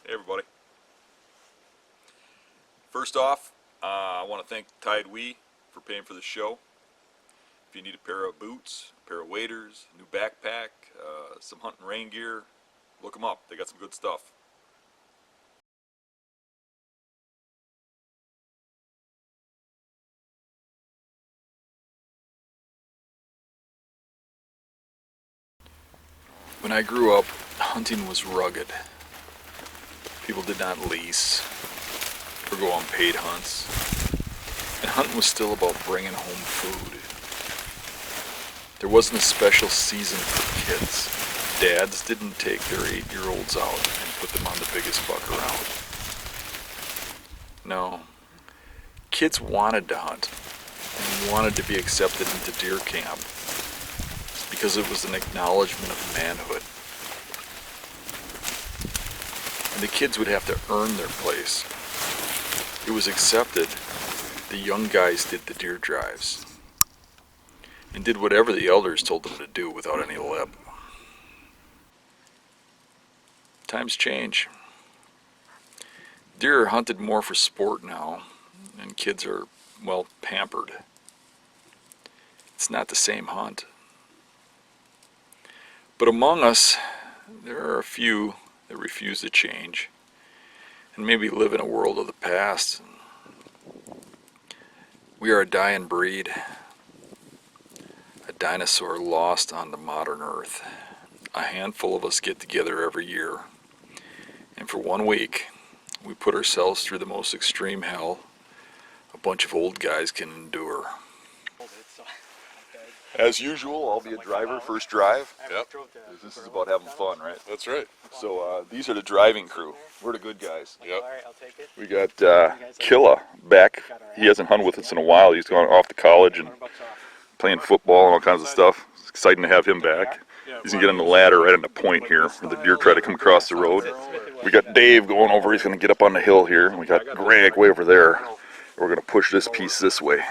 Hey everybody. First off, I want to thank Tide We for paying for the show. If you need a pair of boots, a pair of waders, a new backpack, some hunting rain gear, look them up. They got some good stuff. When I grew up, hunting was rugged. People did not lease or go on paid hunts. And hunting was still about bringing home food. There wasn't a special season for kids. Dads didn't take their 8-year-olds out and put them on the biggest buck around. No. Kids wanted to hunt and wanted to be accepted into deer camp because it was an acknowledgement of manhood. And the kids would have to earn their place. It was accepted the young guys did the deer drives and did whatever the elders told them to do without any lip. Times change. Deer are hunted more for sport now, and kids are, well, pampered. It's not the same hunt. But among us, there are a few that refuse to change and maybe live in a world of the past. We are a dying breed, a dinosaur lost on the modern earth. A handful of us get together every year, and for 1 week, we put ourselves through the most extreme hell a bunch of old guys can endure. As usual, I'll be a driver, first drive. Yep. This is about having fun, right? That's right. So these are the driving crew. We're the good guys. Yep. We got Killa back. He hasn't hunted with us in a while. He's gone off to college and playing football and all kinds of stuff. It's exciting to have him back. He's going to get on the ladder right on the point here where the deer try to come across the road. We got Dave going over. He's going to get up on the hill here. And we got Greg way over there. We're going to push this piece this way.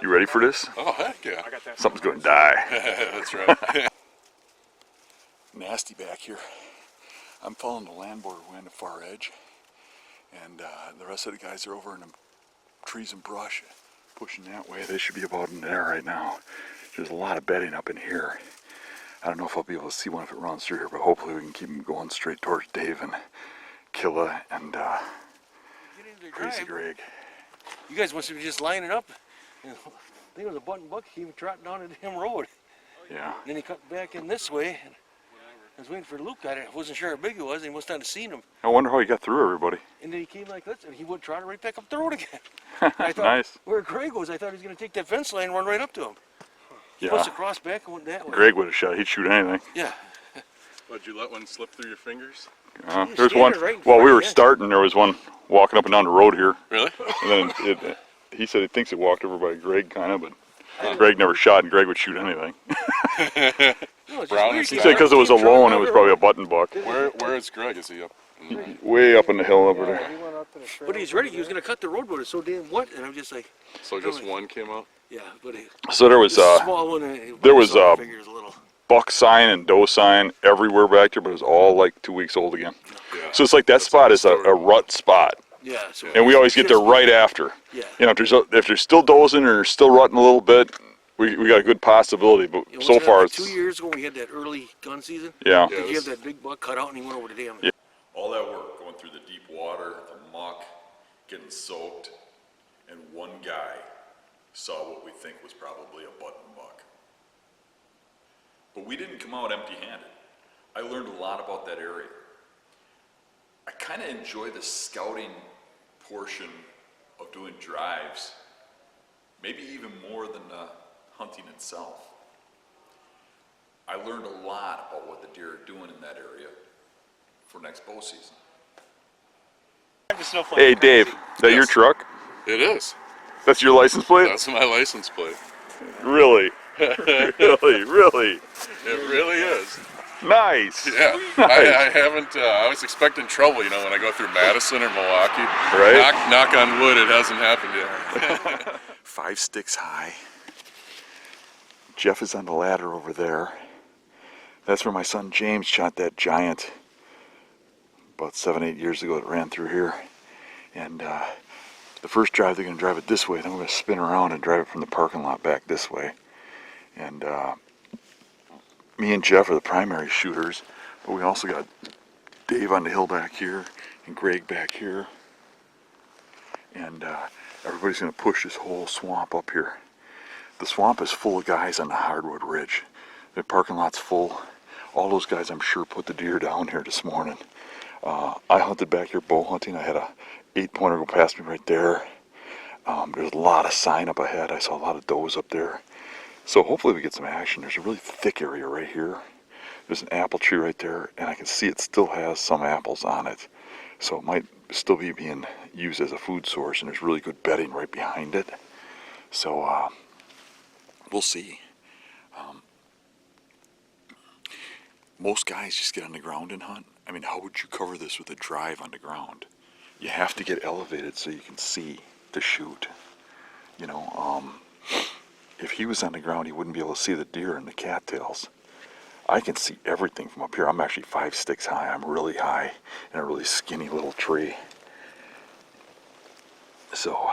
You ready for this? Oh, heck yeah. Something's going to die. That's right. Nasty back here. I'm following the land border way on the far edge, and the rest of the guys are over in the trees and brush pushing that way. They should be about in there right now. There's a lot of bedding up in here. I don't know if I'll be able to see one if it runs through here, but hopefully we can keep them going straight towards Dave and Killa and Crazy Greg. You guys must be just lining up. You know, I think it was a button buck. He came trotting down the damn road. Yeah. And then he cut back in this way. And I was waiting for Luke. I wasn't sure how big he was. He must not have seen him. I wonder how he got through everybody. And then he came like this, and he would trot right back up the road again. I thought, nice. Where Greg was, I thought he was going to take that fence line and run right up to him. He Yeah. must have crossed back and went that way. Greg would have shot. He'd shoot anything. Yeah. Would you let one slip through your fingers? There's one. Right in While we front, were yeah. starting, there was one walking up and down the road here. Really? And then he said he thinks it walked over by Greg, kind of, but Greg never shot, and Greg would shoot anything. No, it's just Brown weird. is He said because it was a low and it was probably a button buck. Where is Greg? Is he up? Way up on the hill over there. But he's ready. He was going to cut the road, but it's so damn wet. And I'm just like, So just one came out? yeah, but he, So there was this small one. there was, saw the fingers a little. buck sign and doe sign everywhere back there, but it was all like 2 weeks old again. Yeah. So it's like that That's spot a is a rut spot, Yeah. So and we always get there right after. Yeah. You know, if there's still dozing or still rutting a little bit, we got a good possibility. But It so wasn't far like it's 2 years ago we had that early gun season. yeah. Did you have that big buck cut out and he went over the dam? Yeah. All that work going through the deep water, the muck, getting soaked, and one guy saw what we think was probably a button buck. But we didn't come out empty-handed. I learned a lot about that area. I kind of enjoy the scouting portion of doing drives, maybe even more than the hunting itself. I learned a lot about what the deer are doing in that area for next bow season. Hey Dave, is that your Yes. truck? It is. That's your license plate? That's my license plate. Really? Really? It really is. Nice. Yeah. I haven't, I was expecting trouble, you know, when I go through Madison or Milwaukee. Right. Knock on wood, it hasn't happened yet. 5 sticks high. Jeff is on the ladder over there. That's where my son James shot that giant about 7, 8 years ago that ran through here. And the first drive they're going to drive it this way, then we're going to spin around and drive it from the parking lot back this way. And me and Jeff are the primary shooters, but we also got Dave on the hill back here and Greg back here. And everybody's going to push this whole swamp up here. The swamp is full of guys on the hardwood ridge. The parking lot's full. All those guys, I'm sure, put the deer down here this morning. I hunted back here bow hunting. I had a 8-pointer go past me right there. There's a lot of sign up ahead. I saw a lot of does up there. So hopefully we get some action. There's a really thick area right here. There's an apple tree right there, and I can see it still has some apples on it. So it might still be being used as a food source, and there's really good bedding right behind it. So we'll see. Most guys just get on the ground and hunt. I mean, how would you cover this with a drive on the ground? You have to get elevated so you can see to shoot. You know, if he was on the ground, he wouldn't be able to see the deer and the cattails. I can see everything from up here. I'm actually 5 sticks high. I'm really high in a really skinny little tree. So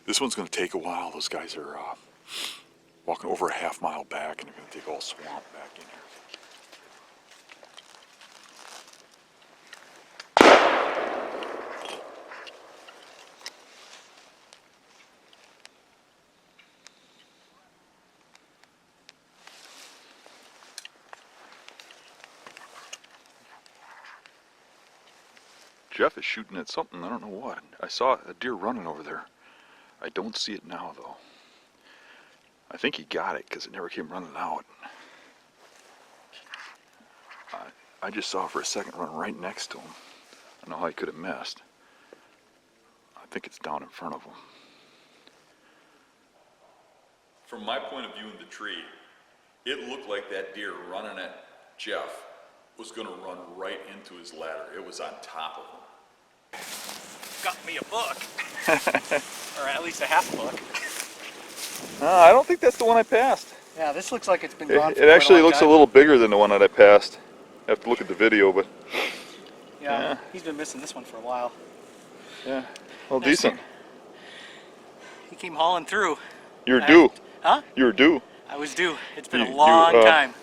this one's going to take a while. Those guys are walking over a half-mile back, and they're going to take all swamp back in here. Jeff is shooting at something, I don't know what. I saw a deer running over there. I don't see it now, though. I think he got it because it never came running out. I just saw it for a second run right next to him. I don't know how he could have missed. I think it's down in front of him. From my point of view in the tree, it looked like that deer running at Jeff was going to run right into his ladder. It was on top of him. Got me a buck. Or at least a half buck. I don't think that's the one I passed. Yeah, this looks like it's been gone for It actually looks time. a little bigger than the one that I passed. I have to look at the video, but Yeah, he's been missing this one for a while. yeah, well, Nice decent. deer. He came hauling through. You were due. Huh? You were due. I was due. It's been You- a long you, time.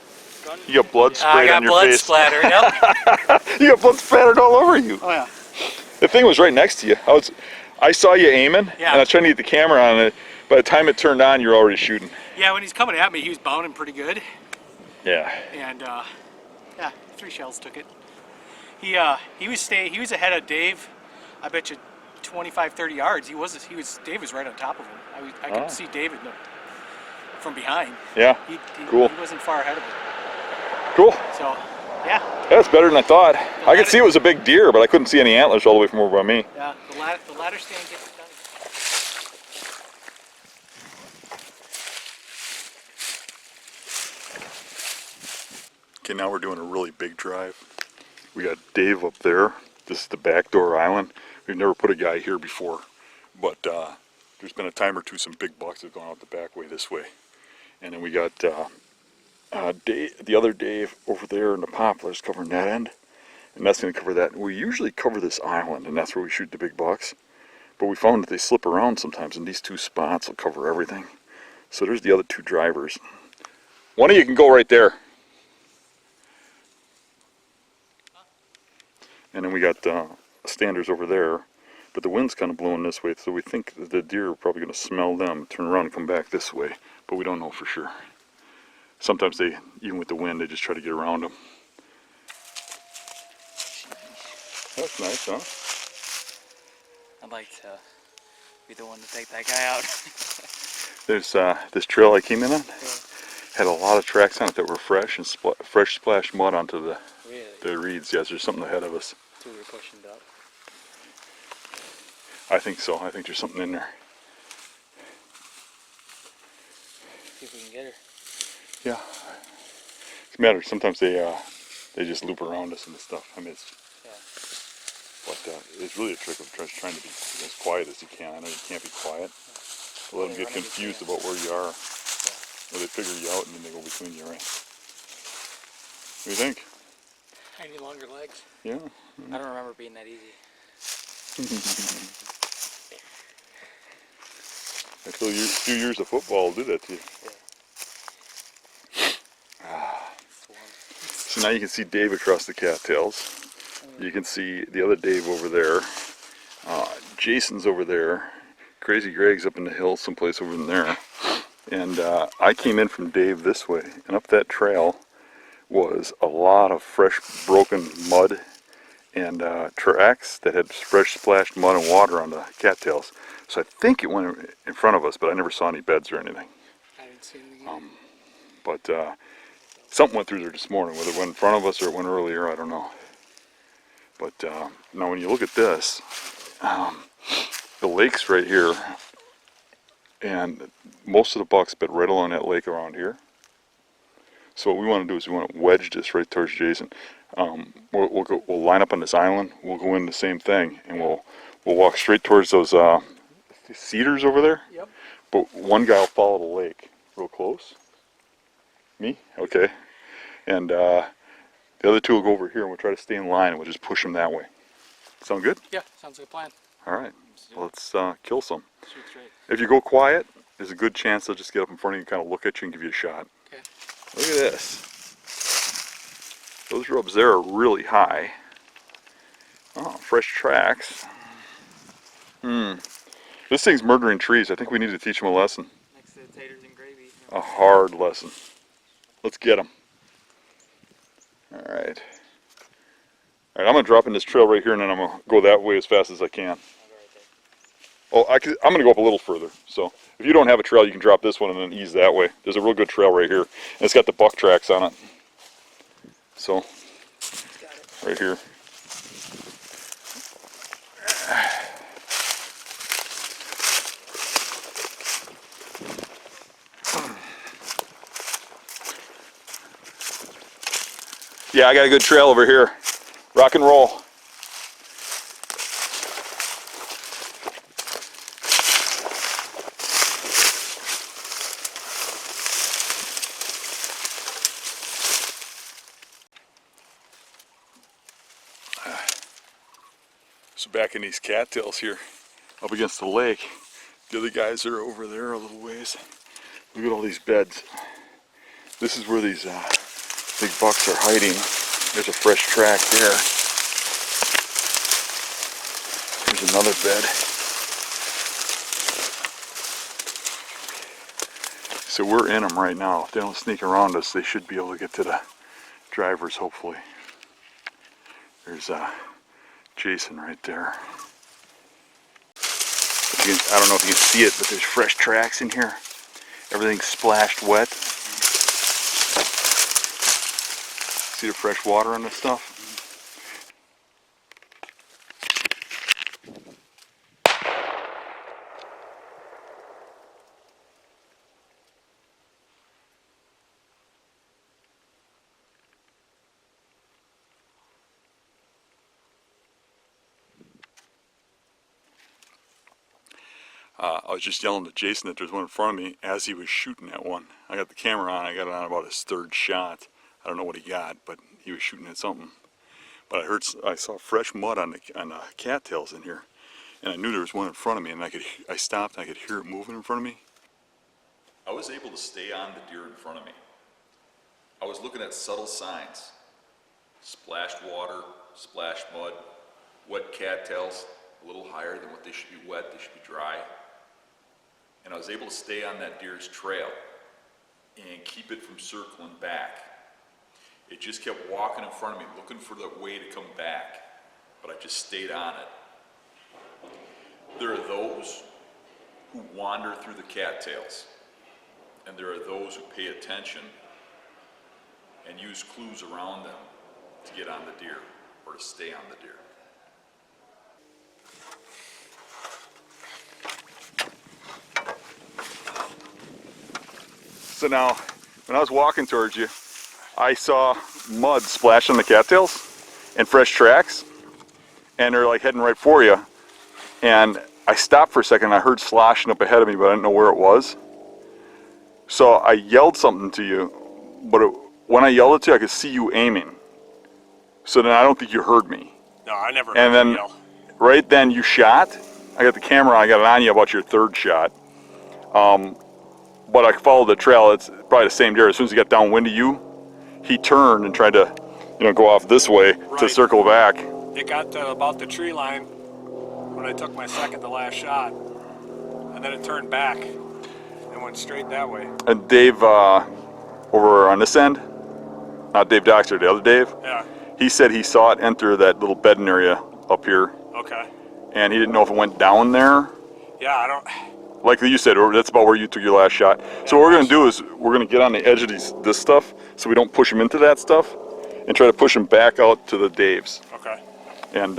You got blood I sprayed got on your blood face. splatter. Yep. You got blood splattered all over you. Oh yeah. The thing was right next to you. I saw you aiming, Yeah. and I was trying to get the camera on it. By the time it turned on, you're already shooting. Yeah, when he's coming at me, he was bounding pretty good, Yeah. and yeah, 3 shells took it. He was ahead of Dave. I bet you 25, 30 yards. Dave was right on top of him. I could see David from behind. Yeah. He Cool. He wasn't far ahead of him. Cool. So, yeah, That's better than I thought. I could see it was a big deer, but I couldn't see any antlers all the way from over by me. yeah. The ladder stand gets it done. Okay, now we're doing a really big drive. We got Dave up there. This is the backdoor island. We've never put a guy here before, but there's been a time or two some big bucks have gone out the back way this way. And then we got Dave, the other Dave over there in the poplars covering that end, and that's going to cover that. We usually cover this island, and that's where we shoot the big bucks, but we found that they slip around sometimes, and these 2 spots will cover everything. So there's the other 2 drivers. One of you can go right there. And then we got standers over there, but the wind's kind of blowing this way, so we think that the deer are probably going to smell them, turn around and come back this way, but we don't know for sure. Sometimes they, even with the wind, they just try to get around them. That's nice, huh? I'd like to be the one to take that guy out. There's this trail I came in on, had a lot of tracks on it that were fresh and fresh splashed mud onto the reeds. Yes, there's something ahead of us. So we're pushing it up. I think so. I think there's something in there. See if we can get her. Yeah. It's a matter. Sometimes they just loop around us and stuff. I mean, it's really a trick of trying to be as quiet as you can. I know you can't be quiet. Let them get confused about where you are. Or they figure you out and then they go between you, right? What do you think? Tiny longer legs. Yeah. I don't remember being that easy. I feel a few years of football will do that to you. So now you can see Dave across the cattails. You can see the other Dave over there. Jason's over there. Crazy Greg's up in the hill someplace over in there. And I came in from Dave this way, and up that trail was a lot of fresh broken mud and tracks that had fresh splashed mud and water on the cattails. So I think it went in front of us, but I never saw any beds or anything. I didn't see anything. But something went through there this morning, whether it went in front of us or it went earlier, I don't know. But now when you look at this, the lake's right here, and most of the bucks bed right along that lake around here. So what we want to do is we want to wedge this right towards Jason. We'll line up on this island. We'll go in the same thing, and we'll walk straight towards those cedars over there. Yep. But one guy will follow the lake real close. Me? Okay. And the other two will go over here, and we'll try to stay in line, and we'll just push them that way. Sound good? Yeah, sounds like a plan. All right. Let's kill some. Shoot straight. If you go quiet, there's a good chance they'll just get up in front of you and kind of look at you and give you a shot. Okay. Look at this. Those rubs there are really high. Oh, fresh tracks. This thing's murdering trees. I think we need to teach them a lesson. Next to the taters and gravy. A hard lesson. Let's get them. All right. All right, I'm going to drop in this trail right here, and then I'm going to go that way as fast as I can. Oh, I'm going to go up a little further. So if you don't have a trail, you can drop this one and then ease that way. There's a real good trail right here. And it's got the buck tracks on it. So, right here. Yeah, I got a good trail over here. Rock and roll. So back in these cattails here, up against the lake, the other guys are over there a little ways. Look at all these beds. This is where these big bucks are hiding. There's a fresh track there. There's another bed. So we're in them right now. If they don't sneak around us, they should be able to get to the drivers, hopefully. There's Jason right there. I don't know if you can see it, but there's fresh tracks in here. Everything's splashed wet. See the fresh water on this stuff? I was just yelling to Jason that there's one in front of me as he was shooting that one. I got the camera on, I got it on about his third shot. I don't know what he got, but he was shooting at something. But I saw fresh mud on the cattails in here, and I knew there was one in front of me, and I stopped and I could hear it moving in front of me. I was able to stay on the deer in front of me. I was looking at subtle signs. Splashed water, splashed mud, wet cattails, a little higher than what they should be wet, they should be dry. And I was able to stay on that deer's trail and keep it from circling back. It just kept walking in front of me, looking for the way to come back, but I just stayed on it. There are those who wander through the cattails, and there are those who pay attention and use clues around them to get on the deer or to stay on the deer. So now, when I was walking towards you, I saw mud splash on the cattails and fresh tracks, and they're like heading right for you. And I stopped for a second, and I heard sloshing up ahead of me, but I didn't know where it was. So I yelled something to you, but when I yelled it to you, I could see you aiming. So then I don't think you heard me. No, I never And heard then you yell. right then you shot. I got the camera, I got it on you about your third shot. But I followed the trail. It's probably the same deer. As soon as he got downwind of you, he turned and tried to, go off this way to Right. circle back. It got to about the tree line when I took my second to last shot, and then it turned back and went straight that way. And Dave, over on this end, not Dave Doxter, the other Dave, Yeah. he said he saw it enter that little bedding area up here, Okay. and he didn't know if it went down there. Yeah, I don't. Like you said, that's about where you took your last shot. So what we're gonna do is we're gonna get on the edge of this stuff, so we don't push him into that stuff, and try to push him back out to the Daves. Okay. And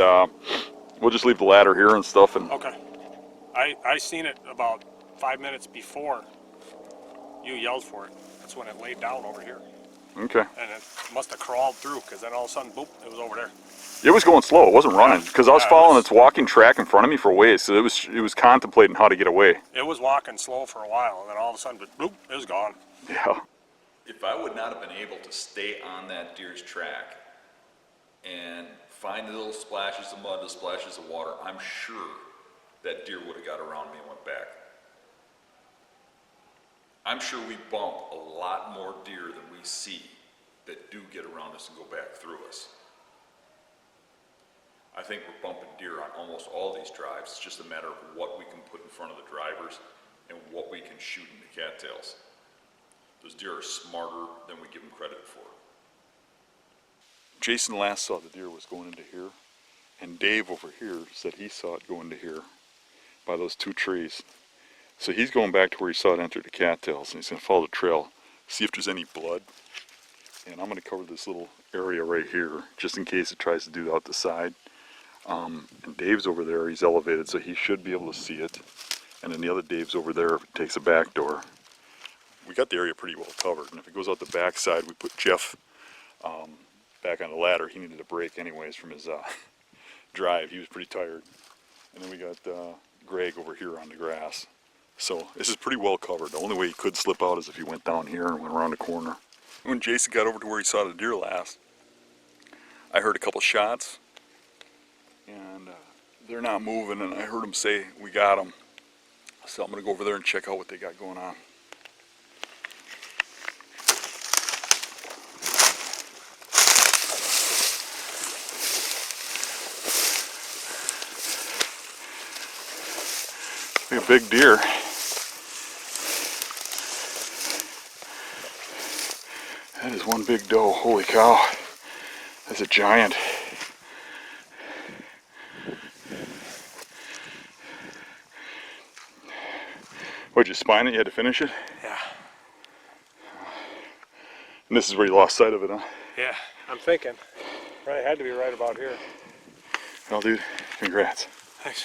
we'll just leave the ladder here and stuff. And Okay. I seen it about 5 minutes before you yelled for it. That's when it laid down over here, okay, and it must have crawled through, because then all of a sudden, boop, it was over there. it was going slow. It wasn't running because I was Yeah, it following was- its walking track in front of me for a ways. So it was contemplating how to get away. It was walking slow for a while, and then all of a sudden, boop, it was gone. Yeah. If I would not have been able to stay on that deer's track and find the little splashes of mud, the splashes of water, I'm sure that deer would have got around me and went back. I'm sure we bump a lot more deer than we see that do get around us and go back through us. I think we're bumping deer on almost all these drives. It's just a matter of what we can put in front of the drivers and what we can shoot in the cattails. Those deer are smarter than we give them credit for. Jason last saw the deer was going into here, and Dave over here said he saw it go into here by those two trees. So he's going back to where he saw it enter the cattails, and he's going to follow the trail, see if there's any blood. And I'm going to cover this little area right here, just in case it tries to do out the side. And Dave's over there, he's elevated, so he should be able to see it. And then the other Dave's over there takes a back door. We got the area pretty well covered, and if it goes out the back side, we put Jeff back on the ladder. He needed a break anyways from his drive. He was pretty tired. And then we got Greg over here on the grass. So this is pretty well covered. The only way he could slip out is if he went down here and went around the corner. When Jason got over to where he saw the deer last, I heard a couple shots, and they're not moving, and I heard him say, "We got them." So I'm gonna go over there and check out what they got going on. Like a big deer. That is one big doe. Holy cow. That's a giant. What'd you spine it? You had to finish it? Yeah. And this is where you lost sight of it, huh? Yeah, I'm thinking. Right, had to be right about here. Well, dude, congrats. Thanks.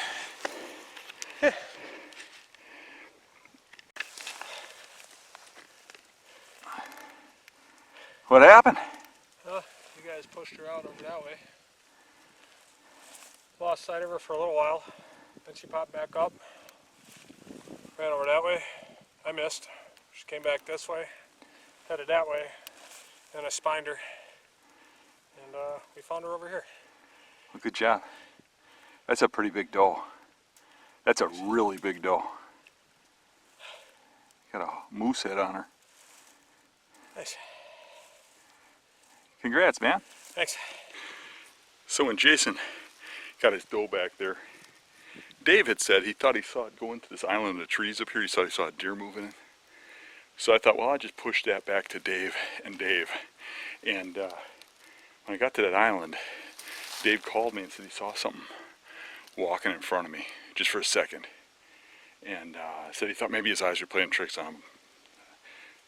What happened? You guys pushed her out over that way. Lost sight of her for a little while. Then she popped back up. Ran over that way. I missed. She came back this way. Headed that way. And I spined her. And we found her over here. Well, good job. That's a pretty big doe. That's a really big doe. Got a moose head on her. Nice. Congrats, man. Thanks. So when Jason got his doe back there, Dave had said he thought he saw it go into this island of trees up here. He thought he saw a deer moving in. So I thought, well, I'll just push that back to Dave. And when I got to that island, Dave called me and said he saw something walking in front of me just for a second. And said he thought maybe his eyes were playing tricks on him.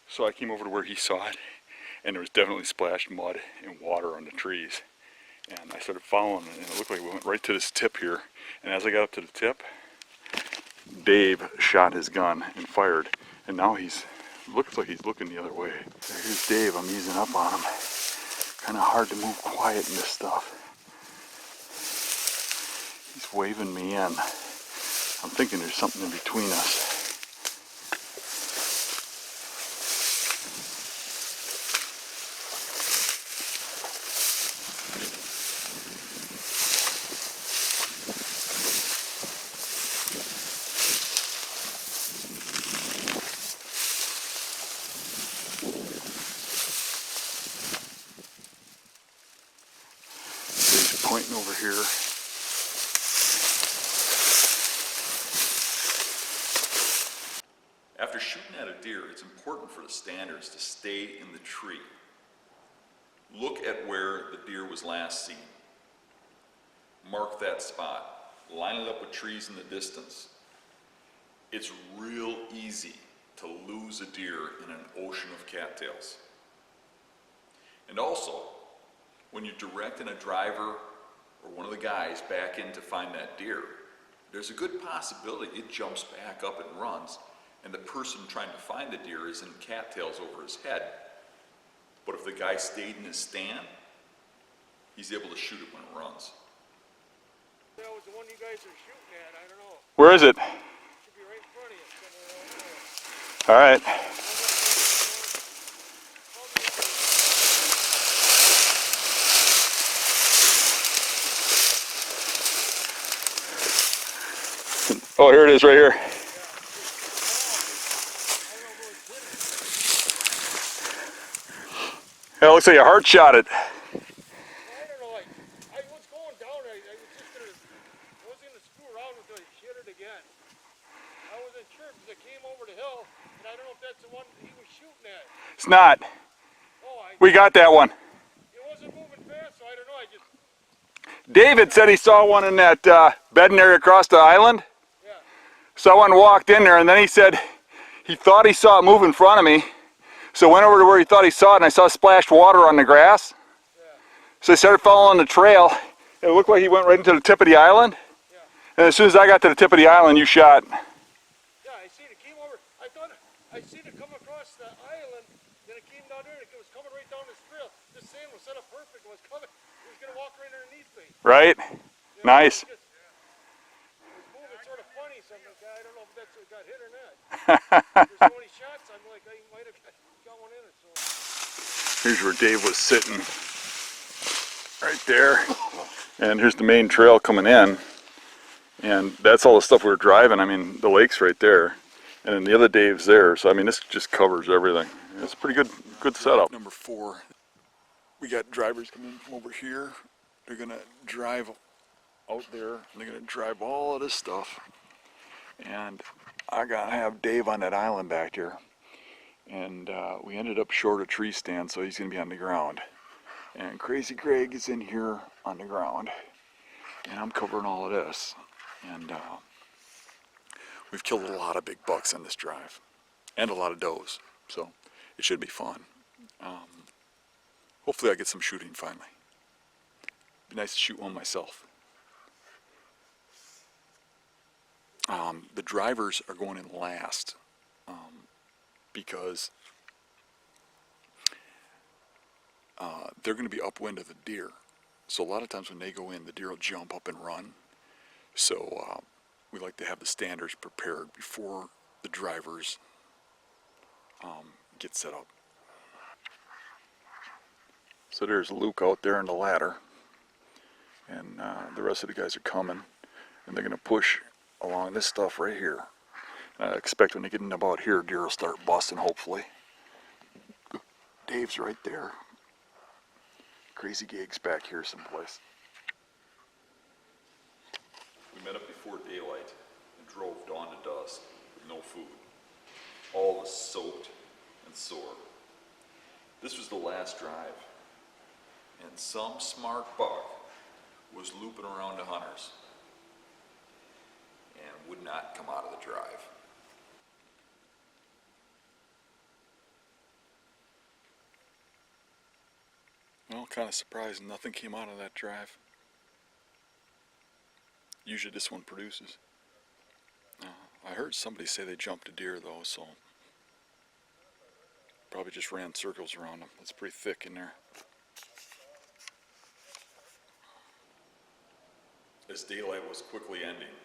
So I came over to where he saw it, and there was definitely splashed mud and water on the trees. And I started following it, and it looked like we went right to this tip here. And as I got up to the tip, Dave shot his gun and fired. And now looks like he's looking the other way. Here's Dave, I'm easing up on him. Kind of hard to move quiet in this stuff. He's waving me in. I'm thinking there's something in between us. shooting over here. After shooting at a deer, it's important for the standards to stay in the tree. Look at where the deer was last seen. Mark that spot. Line it up with trees in the distance. It's real easy to lose a deer in an ocean of cattails. And also, when you're directing a driver or one of the guys back in to find that deer, there's a good possibility it jumps back up and runs, and the person trying to find the deer is in cattails over his head. But if the guy stayed in his stand, he's able to shoot it when it runs. That was the one you guys are shooting at. I don't know. Where is it? Should be right in front of you somewhere. All right. Oh, here it is right here. Yeah, it looks like you heart shot it. I don't know. I was going down. I was gonna screw around until I hit it again. I wasn't sure because I came over the hill, and I don't know if that's the one he was shooting at. It's not. Oh, We got that one. it wasn't moving fast, so I don't know. I just David said he saw one in that bedding area across the island. yeah. Someone walked in there, and then he said he thought he saw it move in front of me. So I went over to where he thought he saw it, and I saw splashed water on the grass. So I started following the trail. It looked like he went right into the tip of the island. And as soon as I got to the tip of the island, you shot. Yeah, I seen it came over. I thought I seen it come across the island. Then it came down there, and it was coming right down this trail. This sand was set up perfect. It was coming. It was gonna walk right underneath me. Right? Nice. It was moving sort of funny. So I'm like, I don't know if that's what got hit or not. There's so many shots. I'm like, I might have got one in it. So. Here's where Dave was sitting. Right there. And here's the main trail coming in. And that's all the stuff we were driving. I mean, the lake's right there. And then the other Dave's there. So, I mean, this just covers everything. It's a pretty good setup. Number 4. We got drivers coming in from over here. They're going to drive out there. And they're going to drive all of this stuff. And I got to have Dave on that island back here. And we ended up short a tree stand, so he's going to be on the ground. And Crazy Greg is in here on the ground. And I'm covering all of this. And we've killed a lot of big bucks on this drive. And a lot of does. So it should be fun. Hopefully I get some shooting finally. Be nice to shoot one myself. The drivers are going in last. Because they're going to be upwind of the deer. So a lot of times when they go in, the deer will jump up and run. So we like to have the standards prepared before the drivers get set up. So there's Luke out there in the ladder. And the rest of the guys are coming. And they're going to push along this stuff right here. I expect when they get in about here, deer will start busting, hopefully. Dave's right there. Crazy Gig's back here someplace. We met up before daylight and drove dawn to dusk with no food. All was soaked and sore. This was the last drive, and some smart buck was looping around the hunters and would not come out of the drive. Well, kind of surprised nothing came out of that drive. Usually this one produces. I heard somebody say they jumped a deer though, so probably just ran circles around them. It's pretty thick in there. As daylight was quickly ending,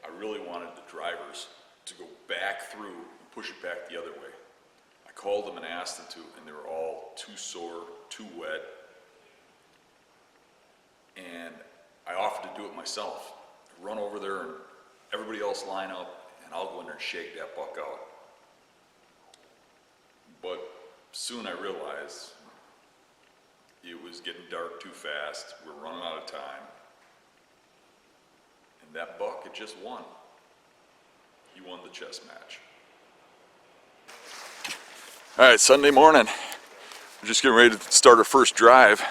I really wanted the drivers to go back through and push it back the other way. I called them and asked them to, and they were all too sore, too wet. And I offered to do it myself. Run over there and everybody else line up, and I'll go in there and shake that buck out. But soon I realized it was getting dark too fast, we're running out of time. And that buck had just won. He won the chess match. All right, Sunday morning. We're just getting ready to start our first drive.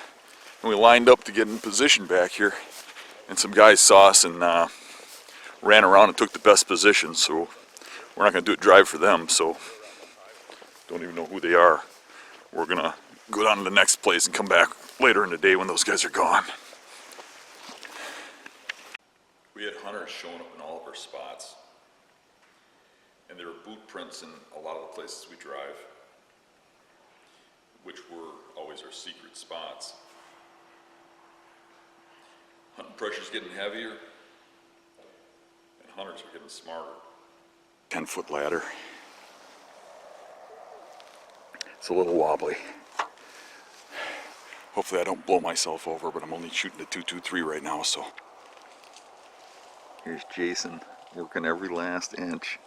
And we lined up to get in position back here. And some guys saw us and ran around and took the best position. So we're not going to do a drive for them. So don't even know who they are. We're going to go down to the next place and come back later in the day when those guys are gone. We had hunters showing up in all of our spots. And there were boot prints in a lot of the places we drive, which were always our secret spots. Hunting pressure's getting heavier, and hunters are getting smarter. 10-foot ladder. It's a little wobbly. Hopefully I don't blow myself over, but I'm only shooting a .223 right now, so. Here's Jason working every last inch.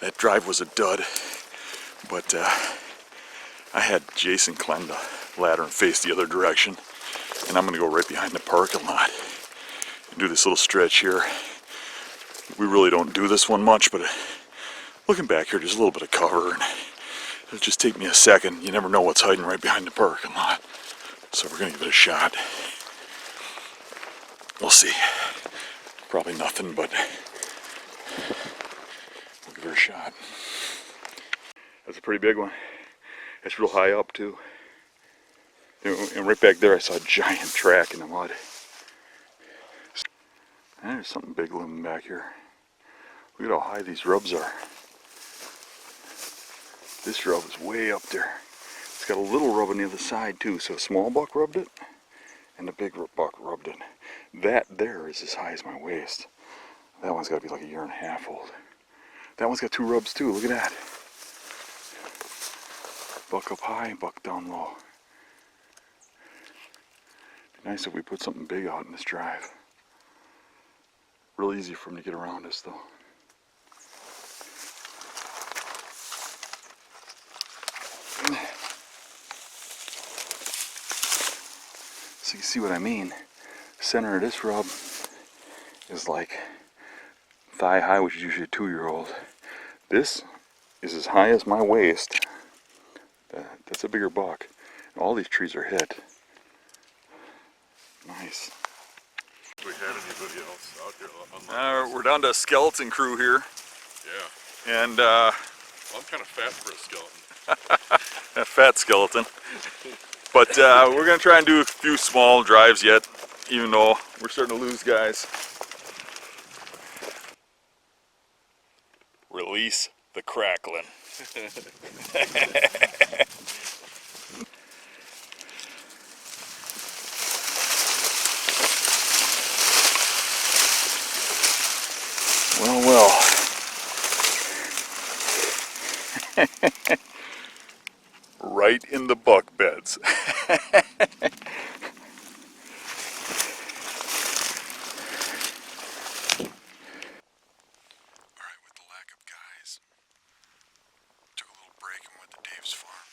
That drive was a dud, but I had Jason climb the ladder and face the other direction, and I'm going to go right behind the parking lot and do this little stretch here. We really don't do this one much, but looking back here, there's a little bit of cover, and it'll just take me a second. You never know what's hiding right behind the parking lot, so we're going to give it a shot. We'll see. Probably nothing, but we'll give it a shot. That's a pretty big one. It's real high up too. And right back there I saw a giant track in the mud. And there's something big looming back here. Look at how high these rubs are. This rub is way up there. It's got a little rub on the other side too. So a small buck rubbed it and a big buck rubbed it. That there is as high as my waist. That one's got to be like a 1.5 years old. That one's got 2 rubs too. Look at that. Buck up high, buck down low. Be nice if we put something big out in this drive. Real easy for them to get around us though. So you see what I mean? Center of this rub is like thigh high, which is usually a 2-year-old. This is as high as my waist. That's a bigger buck. All these trees are hit. Nice. Do we have anybody else out there? We're down to a skeleton crew here. Yeah. And Well, I'm kind of fat for a skeleton. a fat skeleton. But we're going to try and do a few small drives yet, even though we're starting to lose guys. Release the crackling. Well. Right in the buck beds. Alright, with the lack of guys, took a little break and went to Dave's farm.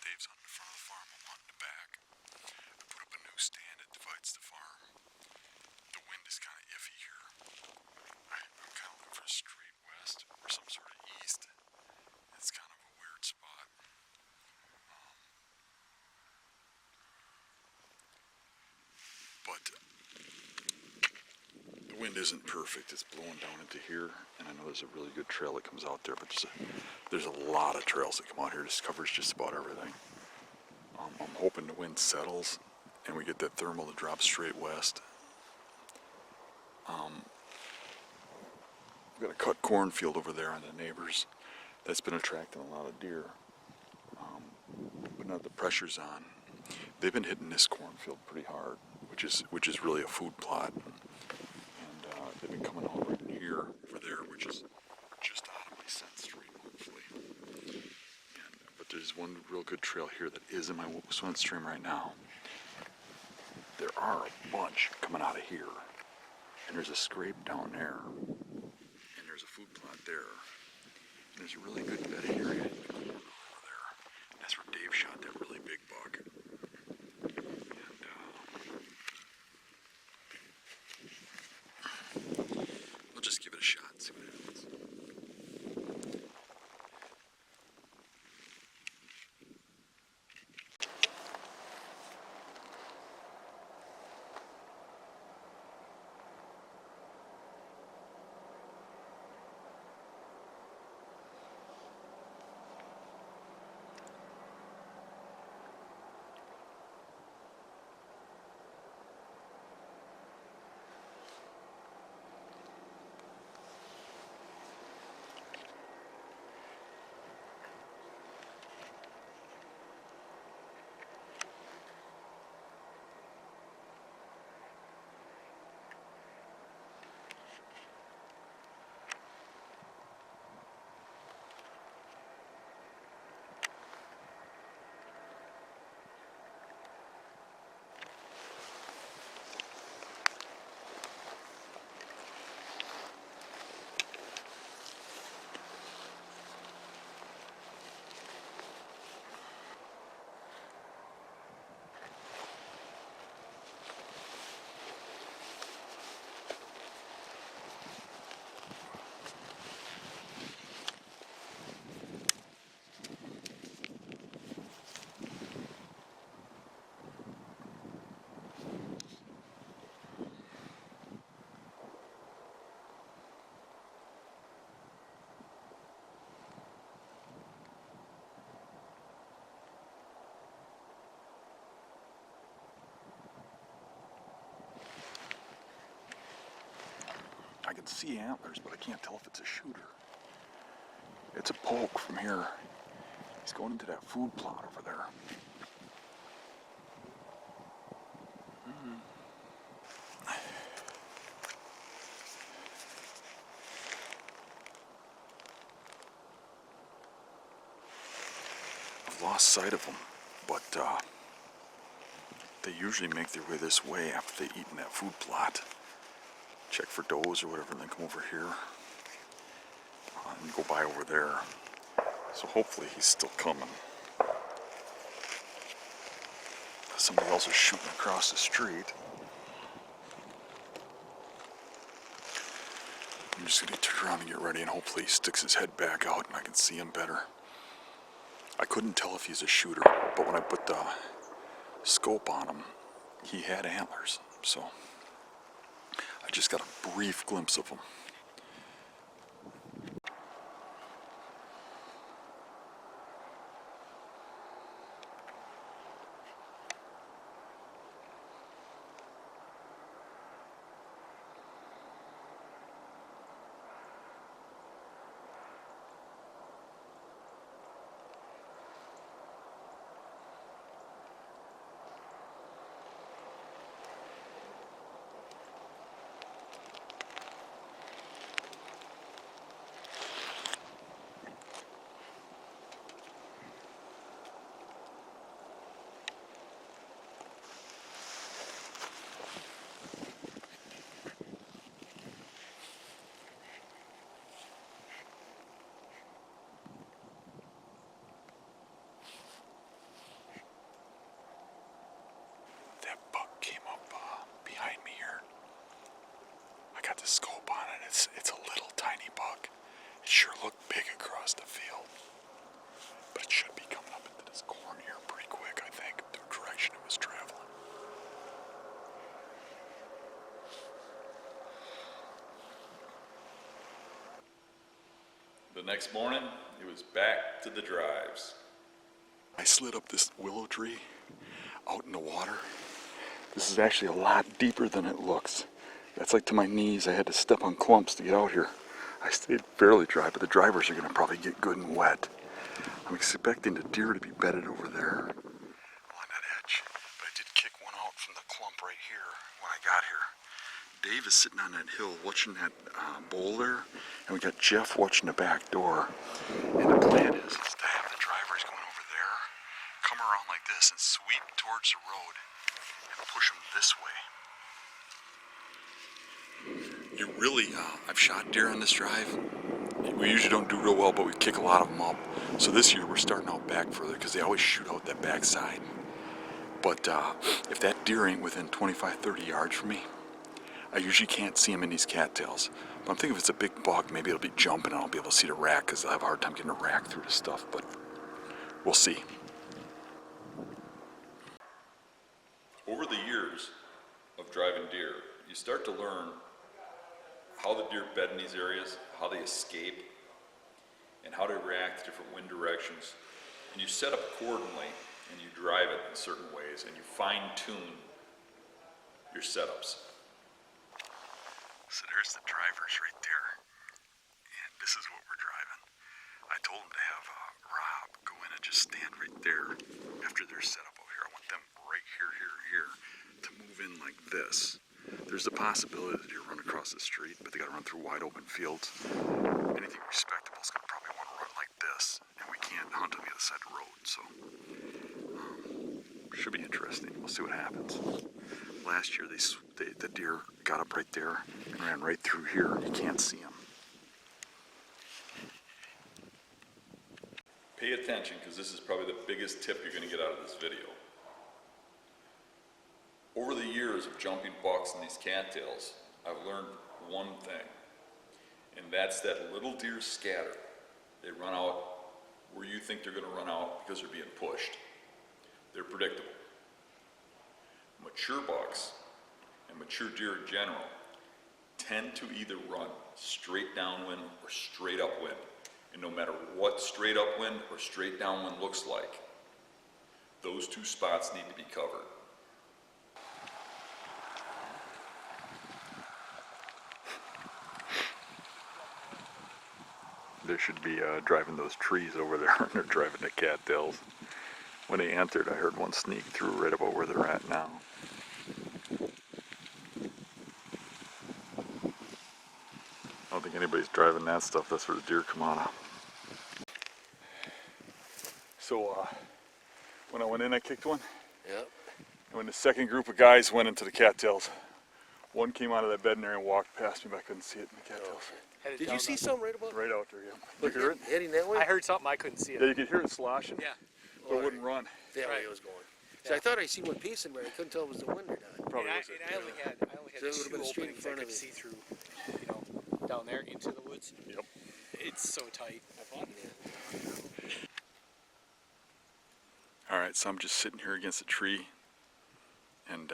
Dave's on the front of the farm, I'm on the back. I put up a new stand that divides the farm. The wind is kind of iffy here. I'm kind of looking for a straight west or some sort of east. It's kind of a weird spot. But the wind isn't perfect. It's blowing down into here, and I know there's a really good trail that comes out there, but there's a lot of trails that come out here. This covers just about everything. I'm hoping the wind settles and we get that thermal that drops straight west. We've got a cut cornfield over there on the neighbors that's been attracting a lot of deer. But now the pressure's on. They've been hitting this cornfield pretty hard, which is really a food plot. And they've been coming all right in here over there, which is just out of my scent stream, hopefully. But there's one real good trail here that is in my scent stream right now. There are a bunch coming out of here. And there's a scrape down there. And there's a food plot there. And there's a really good bedding area in the corner can see antlers, but I can't tell if it's a shooter. It's a poke from here. He's going into that food plot over there. I've lost sight of them, but they usually make their way this way after they eat in that food plot. Check for does or whatever, and then come over here and go by over there. So hopefully he's still coming. Somebody else is shooting across the street. I'm just gonna turn around and get ready, and hopefully he sticks his head back out and I can see him better. I couldn't tell if he's a shooter, but when I put the scope on him, he had antlers, so I just got a brief glimpse of him. That buck came up behind me here. I got the scope on it. It's a little tiny buck. It sure looked big across the field. But it should be coming up into this corn here pretty quick, I think, the direction it was traveling. The next morning, it was back to the drives. I slid up this willow tree out in the water. This is actually a lot deeper than it looks. That's like to my knees. I had to step on clumps to get out here. I stayed fairly dry, but the drivers are going to probably get good and wet. I'm expecting the deer to be bedded over there on that edge. But I did kick one out from the clump right here when I got here. Dave is sitting on that hill watching that bowl there, and we got Jeff watching the back door. And the plan is to have the drivers going over there, come around like this and sweep towards the road and push them this way. You really, I've shot deer on this drive. We usually don't do real well, but we kick a lot of them up. So this year we're starting out back further because they always shoot out that back side. But if that deer ain't within 25, 30 yards from me, I usually can't see him in these cattails. But I'm thinking if it's a big buck, maybe it'll be jumping and I'll be able to see the rack because I have a hard time getting a rack through this stuff, but we'll see. Over the years of driving deer, you start to learn how the deer bed in these areas, how they escape, and how they react to different wind directions. And you set up accordingly, and you drive it in certain ways, and you fine-tune your setups. So there's the drivers right there, and this is what we're driving. I told them to have Rob go in and just stand right there after they're set up over here. I want them right here to move in like this. There's a possibility that you run across the street, but they got to run through wide open fields. Anything respectable is going to probably want to run like this, and we can't hunt on the other side of the road, so should be interesting. We'll see what happens. Last year, the deer got up right there and ran right through here. You can't see them. Pay attention, because this is probably the biggest tip you're going to get out of this video. Over the years of jumping bucks in these cattails, I've learned one thing, and that's that little deer scatter. They run out where you think they're going to run out because they're being pushed. They're predictable. Mature bucks and mature deer in general tend to either run straight downwind or straight upwind. And no matter what straight upwind or straight downwind looks like, those two spots need to be covered. They should be driving those trees over there, and they're driving the cattails. When they entered, I heard one sneak through right about where they're at now. I don't think anybody's driving that stuff. That's where the deer come out of. So when I went in, I kicked one. Yep. And when the second group of guys went into the cattails, one came out of that bed in there and walked past me, but I couldn't see it in the cattails. Headed Did down you see the- something right about Right out there, yeah. You could hear it? heading that way? I heard something, I couldn't see it. Yeah, you could hear it sloshing, Yeah. but it wouldn't run. That way it was going. So I thought I seen one pacing, but I couldn't tell if it was the wind or not. Probably And was it. I only had So it the would've two been a street in openings I front could of it. see through, you know, down there into the woods. Yep. It's so tight. All right, so I'm just sitting here against a tree, and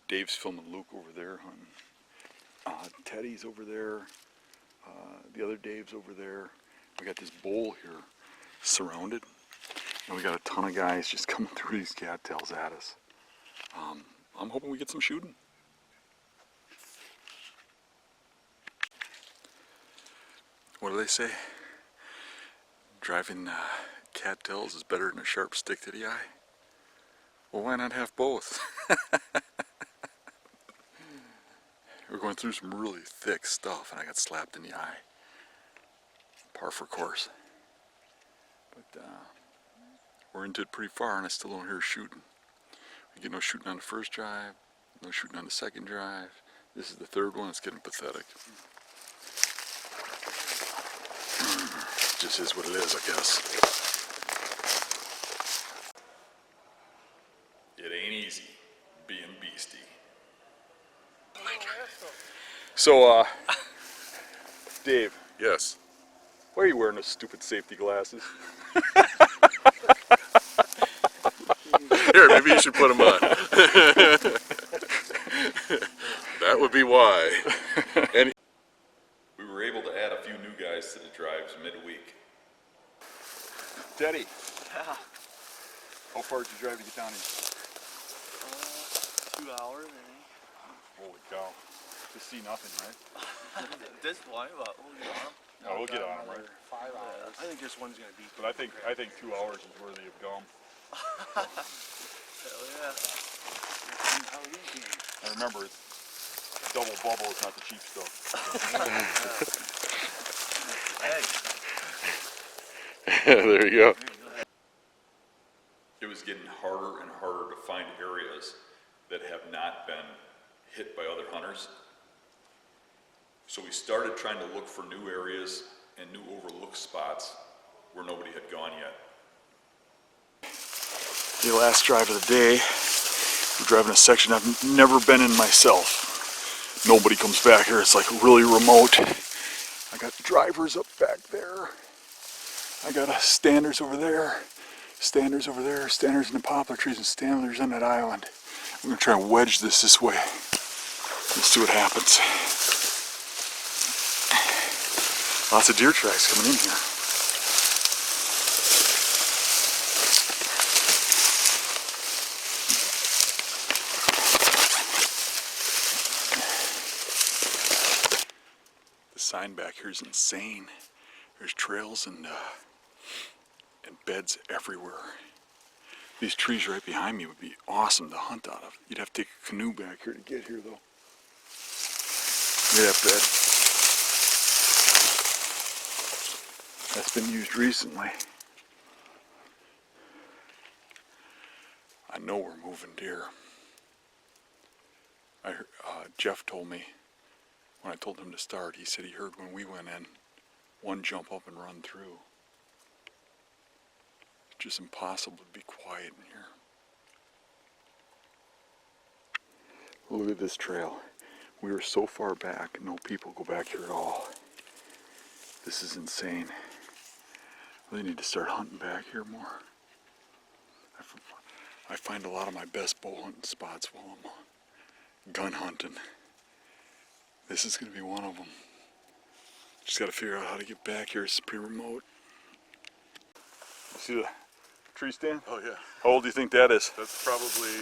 Dave's filming Luke over there hunting. Teddy's over there. The other Dave's over there. We got this bowl here surrounded, and we got a ton of guys just coming through these cattails at us. I'm hoping we get some shooting. What do they say? Driving cattails is better than a sharp stick to the eye. Well, why not have both? We're going through some really thick stuff, and I got slapped in the eye. Par for course. But we're into it pretty far, and I still don't hear shooting. We get no shooting on the first drive, no shooting on the second drive. This is the third one. It's getting pathetic. Just is what it is, I guess. It ain't easy being beastie. So, Dave, Yes. why are you wearing those stupid safety glasses? Here, maybe you should put them on. That would be why. And We were able to add a few new guys to the drives midweek. Teddy. How far did you drive to get down here? 2 hours, I think. Holy cow. To see nothing, right? This one, but we'll get on 'em. No, we'll get on them, right? 5 hours. I think this one's gonna beat. But I think 2 hours is worthy of gum. Hell yeah. How are you doing? And remember, it's double bubble, it's not the cheap stuff. There you go. It was getting harder and harder to find areas that have not been hit by other hunters. So we started trying to look for new areas and new overlooked spots where nobody had gone yet. The last drive of the day, we're driving a section I've never been in myself. Nobody comes back here, it's like really remote. I got drivers up back there. I got standers over there, standers over there, standers in the poplar trees, and standers on that island. I'm gonna try and wedge this way. Let's see what happens. Lots of deer tracks coming in here. The sign back here is insane. There's trails and beds everywhere. These trees right behind me would be awesome to hunt out of. You'd have to take a canoe back here to get here, though. Look at that bed. That's been used recently. I know we're moving deer. I heard, Jeff told me, when I told him to start, he said he heard when we went in, one jump up and run through. It's just impossible to be quiet in here. Look at this trail. We were so far back, no people go back here at all. This is insane. I really need to start hunting back here more. I find a lot of my best bow hunting spots while I'm gun hunting. This is going to be one of them. Just got to figure out how to get back here. It's pretty remote. You see the tree stand? oh yeah, How old do you think that is? that's probably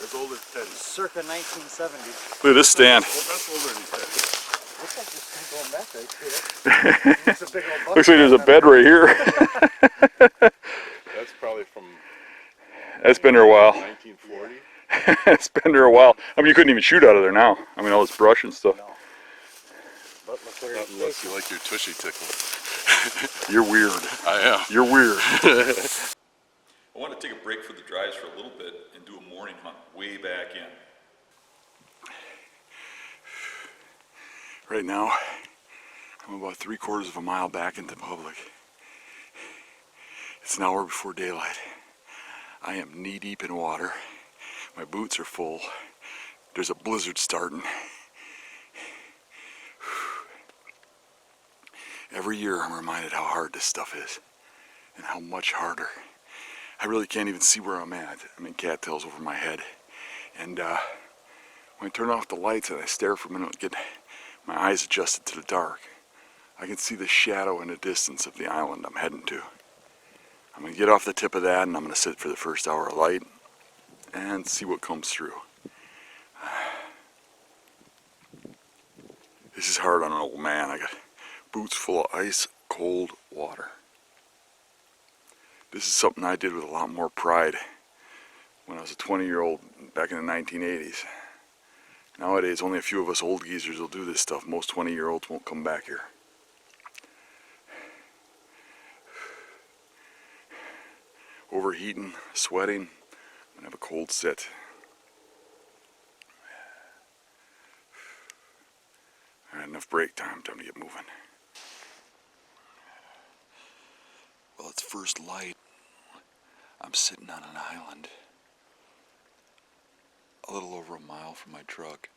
as old as Teddy. Circa 1970. Look at this stand. Well, that's older than Teddy. Looks like there's some going back right there. It's a big old buck. Looks like there's a bed right here. That's probably from That's been there a while. 1940. It's been there a while. I mean, you couldn't even shoot out of there now. I mean, all this brush and stuff. But look where Not it's unless you like your tushy tickle. You're weird. I am. You're weird. I want to take a break for the drives for a little bit and do a morning hunt way back in. Right now, I'm about 3/4 of a mile back into public. It's an hour before daylight. I am knee deep in water. My boots are full. There's a blizzard starting. Every year I'm reminded how hard this stuff is and how much harder. I really can't even see where I'm at. I'm in cattails over my head. And when I turn off the lights and I stare for a minute, get my eyes adjusted to the dark, I can see the shadow in the distance of the island I'm heading to. I'm going to get off the tip of that and I'm going to sit for the first hour of light and see what comes through. This is hard on an old man. I got boots full of ice cold water. This is something I did with a lot more pride when I was a 20-year-old back in the 1980s. Nowadays, only a few of us old geezers will do this stuff. Most 20-year-olds won't come back here. Overheating, sweating, I'm gonna have a cold sit. All right, enough break time. Time to get moving. Well, it's first light. I'm sitting on an island a little over a mile from my truck.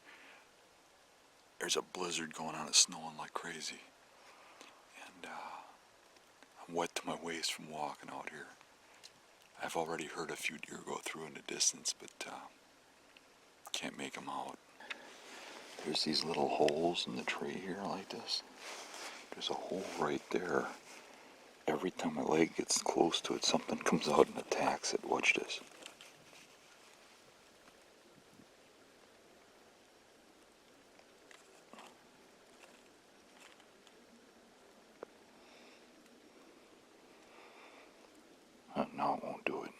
There's a blizzard going on. It's snowing like crazy. And I'm wet to my waist from walking out here. I've already heard a few deer go through in the distance, but can't make them out. There's these little holes in the tree here like this. There's a hole right there. Every time my leg gets close to it, something comes out and attacks it. Watch this. No, it won't do it.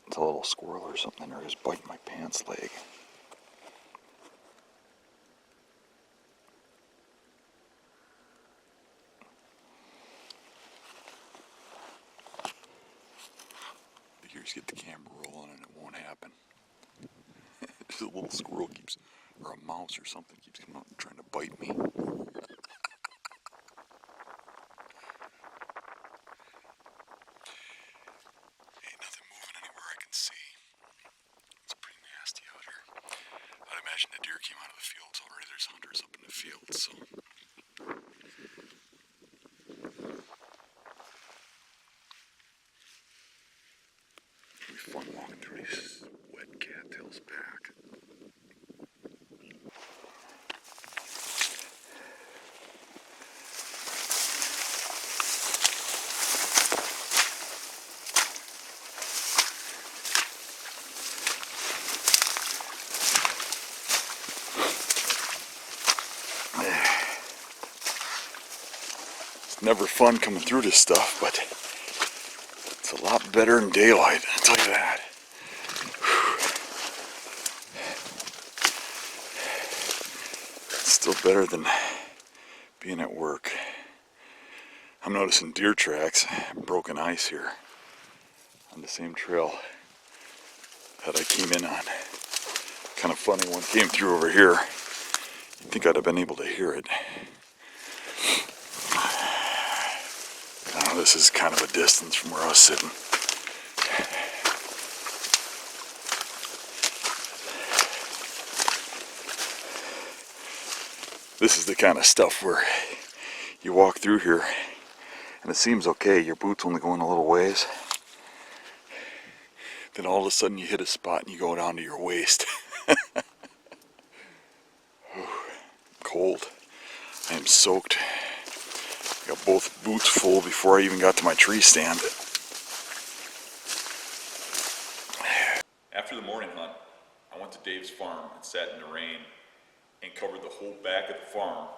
It's a little squirrel or something, or just biting my pants leg. Figures get the camera rolling and it won't happen. Just a little squirrel keeps, or a mouse or something keeps coming out and trying to bite me. I'd imagine the deer came out of the fields already. There's hunters up in the fields, so. It'll be fun walking through these wet cattails back. It's never fun coming through this stuff, but it's a lot better in daylight, I'll tell you that. It's still better than being at work. I'm noticing deer tracks, broken ice here on the same trail that I came in on. Kind of funny, one came through over here. You'd think I'd have been able to hear it. This is kind of a distance from where I was sitting. This is the kind of stuff where you walk through here and it seems okay, your boot's only going a little ways. Then all of a sudden you hit a spot and you go down to your waist. Cold. I am soaked. I got both boots full before I even got to my tree stand. After the morning morning hunt, I went to Dave's farm and sat in the rain and covered the whole back of the farm,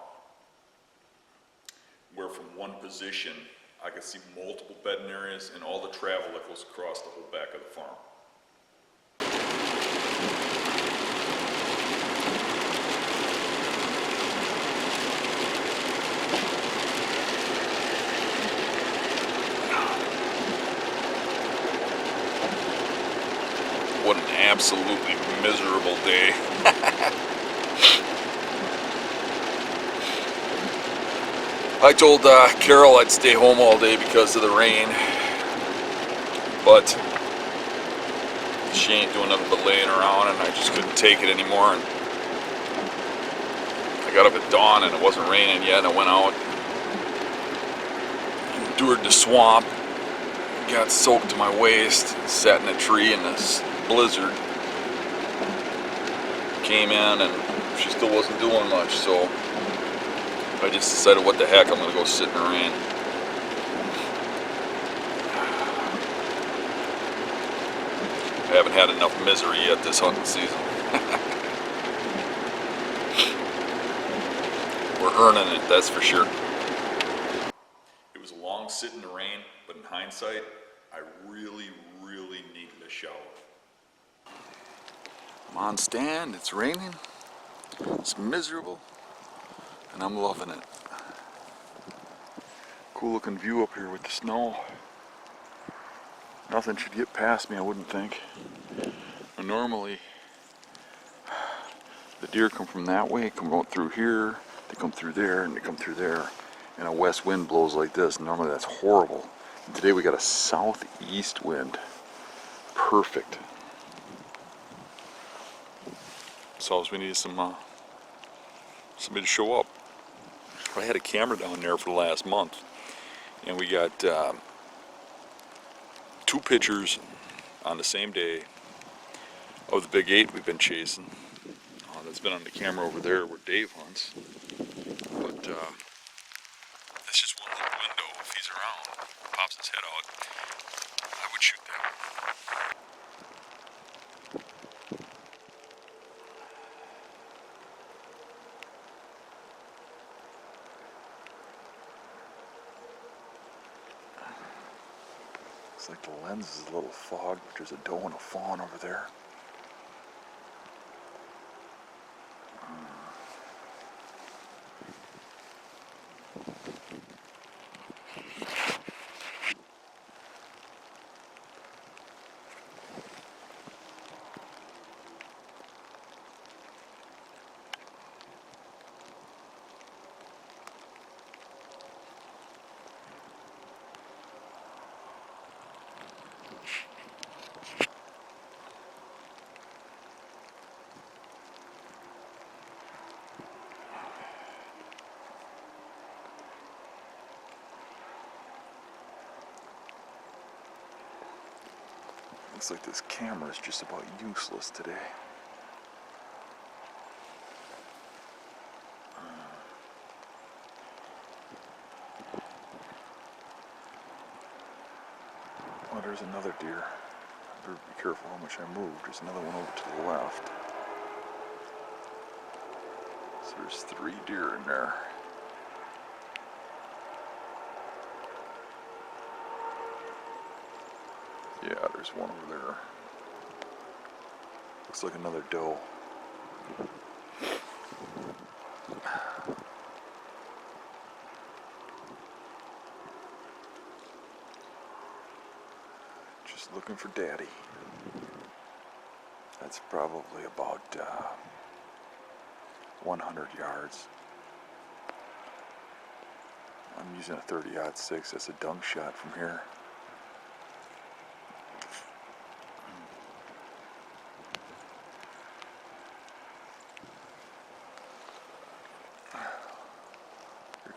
where from one position I could see multiple bedding areas and all the travel that goes across the whole back of the farm. What an absolutely miserable day. I told Carol I'd stay home all day because of the rain, but she ain't doing nothing but laying around, and I just couldn't take it anymore. And I got up at dawn and it wasn't raining yet, and I went out, endured the swamp, got soaked to my waist, sat in a tree in this blizzard. Came in and she still wasn't doing much, so I just decided, what the heck, I'm gonna go sit in the rain. I haven't had enough misery yet this hunting season. We're earning it, that's for sure. It was a long sit in the rain, but in hindsight, I really needed a shower. Come on, Stan, it's raining, it's miserable, and I'm loving it. Cool looking view up here with the snow. Nothing should get past me, I wouldn't think. And normally, the deer come from that way, come out through here, they come through there, and they come through there. And a west wind blows like this. Normally that's horrible. And today we got a southeast wind. Perfect. So we need somebody to show up. I had a camera down there for the last month, and we got 2 pictures on the same day of the big 8 we've been chasing. That's been on the camera over there where Dave hunts. But that's just one little window. If he's around, pops his head out, I would shoot that one. Looks like the lens is a little fogged, but there's a doe and a fawn over there. Looks like this camera is just about useless today. Oh, there's another deer. Better be careful how much I move. There's another one over to the left. So there's 3 deer in there. Yeah, there's one over there. Looks like another doe. Just looking for daddy. That's probably about 100 yards. I'm using a 30-06. That's a dunk shot from here.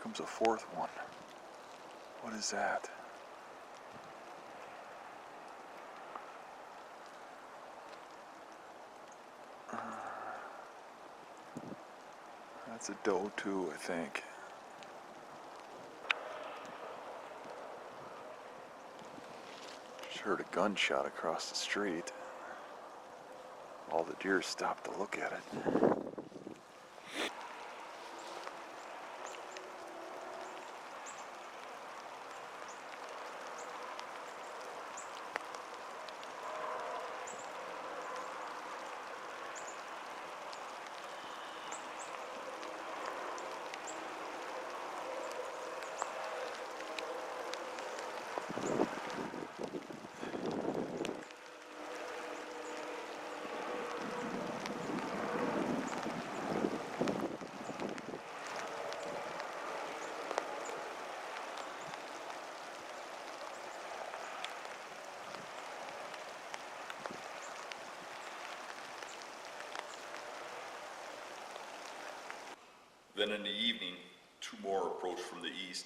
Comes a 4th one. What is that? That's a doe too, I think. Just heard a gunshot across the street. all the deer stop to look at it. Then in the evening, 2 more approached from the east.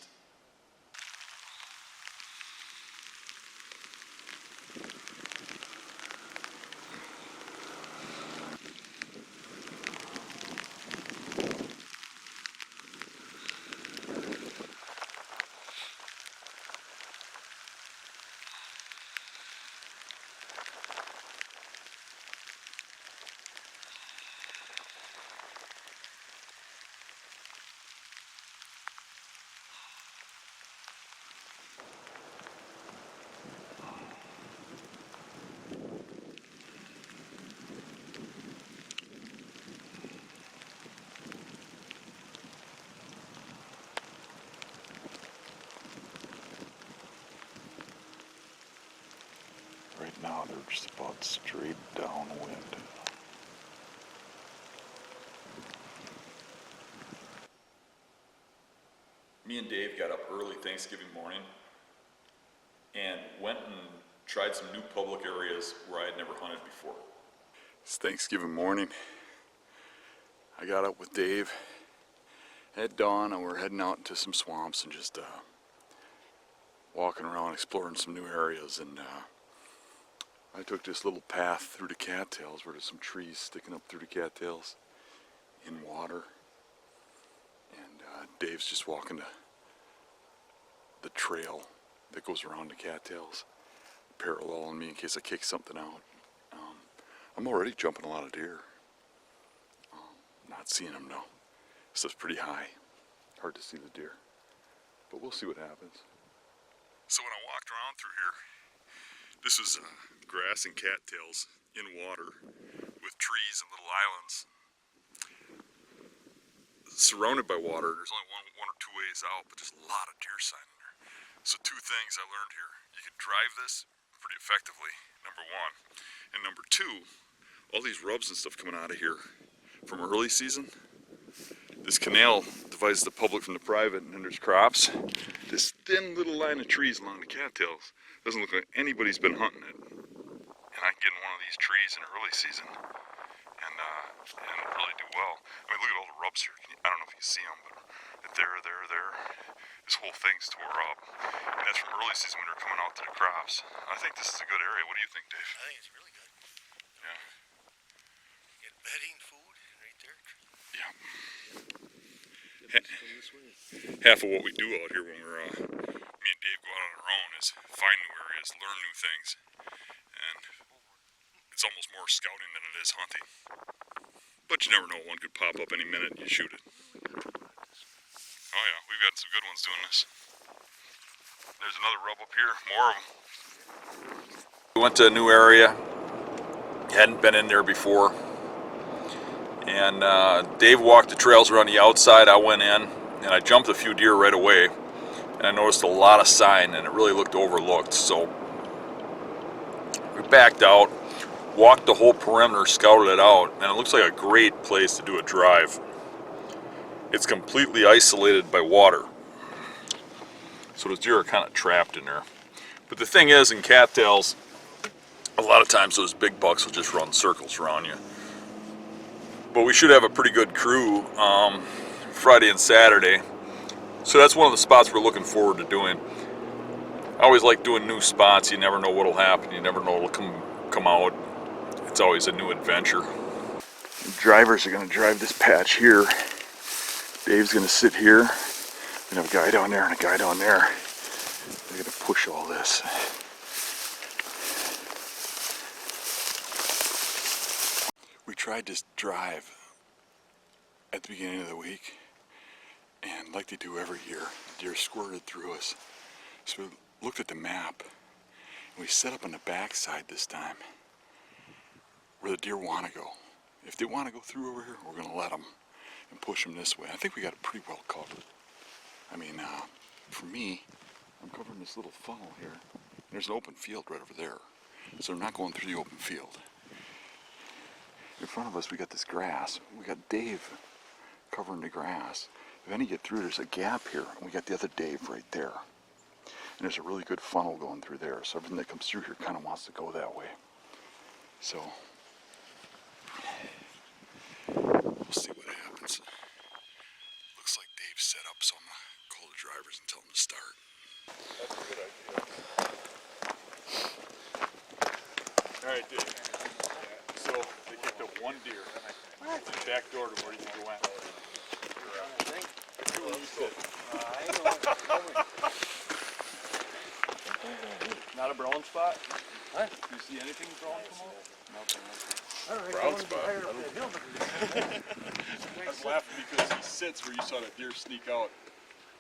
Right now they're just about straight downwind. Me and Dave got up early Thanksgiving morning and went and tried some new public areas where I had never hunted before. It's Thanksgiving morning. I got up with Dave at dawn and we're heading out into some swamps and just walking around exploring some new areas. And I took this little path through the cattails where there's some trees sticking up through the cattails in water. And Dave's just walking the trail that goes around the cattails, paralleling me in case I kick something out. I'm already jumping a lot of deer. Not seeing them though. Stuff's pretty high. Hard to see the deer. But we'll see what happens. So when I walked around through here, this was grass and cattails in water with trees and little islands. Surrounded by water, there's only one or two ways out, but there's a lot of deer sign in there. So 2 things I learned here. You can drive this pretty effectively, number 1. And number 2, all these rubs and stuff coming out of here from early season. This canal divides the public from the private, and then there's crops. This thin little line of trees along the cattails doesn't look like anybody's been hunting it. And I can get in one of these trees in early season and really do well. I mean, look at all the rubs here. I don't know if you can see them, but there. This whole thing's tore up. And that's from early season when they're coming out to the crops. I think this is a good area. What do you think, Dave? I think it's really good. Yeah. Get bedding, food, right there. Yeah. From this way. Half of what we do out here when we're, me and Dave go out on our own is find new areas, learn new things. And it's almost more scouting than it is hunting. But you never know, one could pop up any minute and you shoot it. Oh yeah, we've got some good ones doing this. There's another rub up here, more of them. We went to a new area, hadn't been in there before, and Dave walked the trails around the outside. I went in and I jumped a few deer right away, and I noticed a lot of sign and it really looked overlooked. So we backed out, walked the whole perimeter, scouted it out, and it looks like a great place to do a drive. It's completely isolated by water, so those deer are kind of trapped in there. But the thing is, in cattails, a lot of times those big bucks will just run circles around you. But we should have a pretty good crew Friday and Saturday, so that's one of the spots we're looking forward to doing. I always like doing new spots. You never know what'll happen. You never know what'll come out. It's always a new adventure. Drivers are going to drive this patch here. Dave's going to sit here. We're going to have a guy down there and a guy down there. They're going to push all this. tried this drive at the beginning of the week, and like they do every year, deer squirted through us. So we looked at the map, and we set up on the backside this time where the deer want to go. If they want to go through over here, we're going to let them and push them this way. I think we got it pretty well covered. I mean, for me, I'm covering this little funnel here. There's an open field right over there, so they're not going through the open field. In front of us, we got this grass. We got Dave covering the grass. If any get through, there's a gap here, and we got the other Dave right there. And there's a really good funnel going through there, so everything that comes through here kind of wants to go that way. So, we'll see what happens. Looks like Dave's set up, so I'm going to call the drivers and tell them to start. That's a good idea. All right, Dave. So they picked up one deer. Back door to where you can go in. Not a brown spot? Do you see anything brown come out? Brown spot. I was laughing because he sits where you saw that deer sneak out.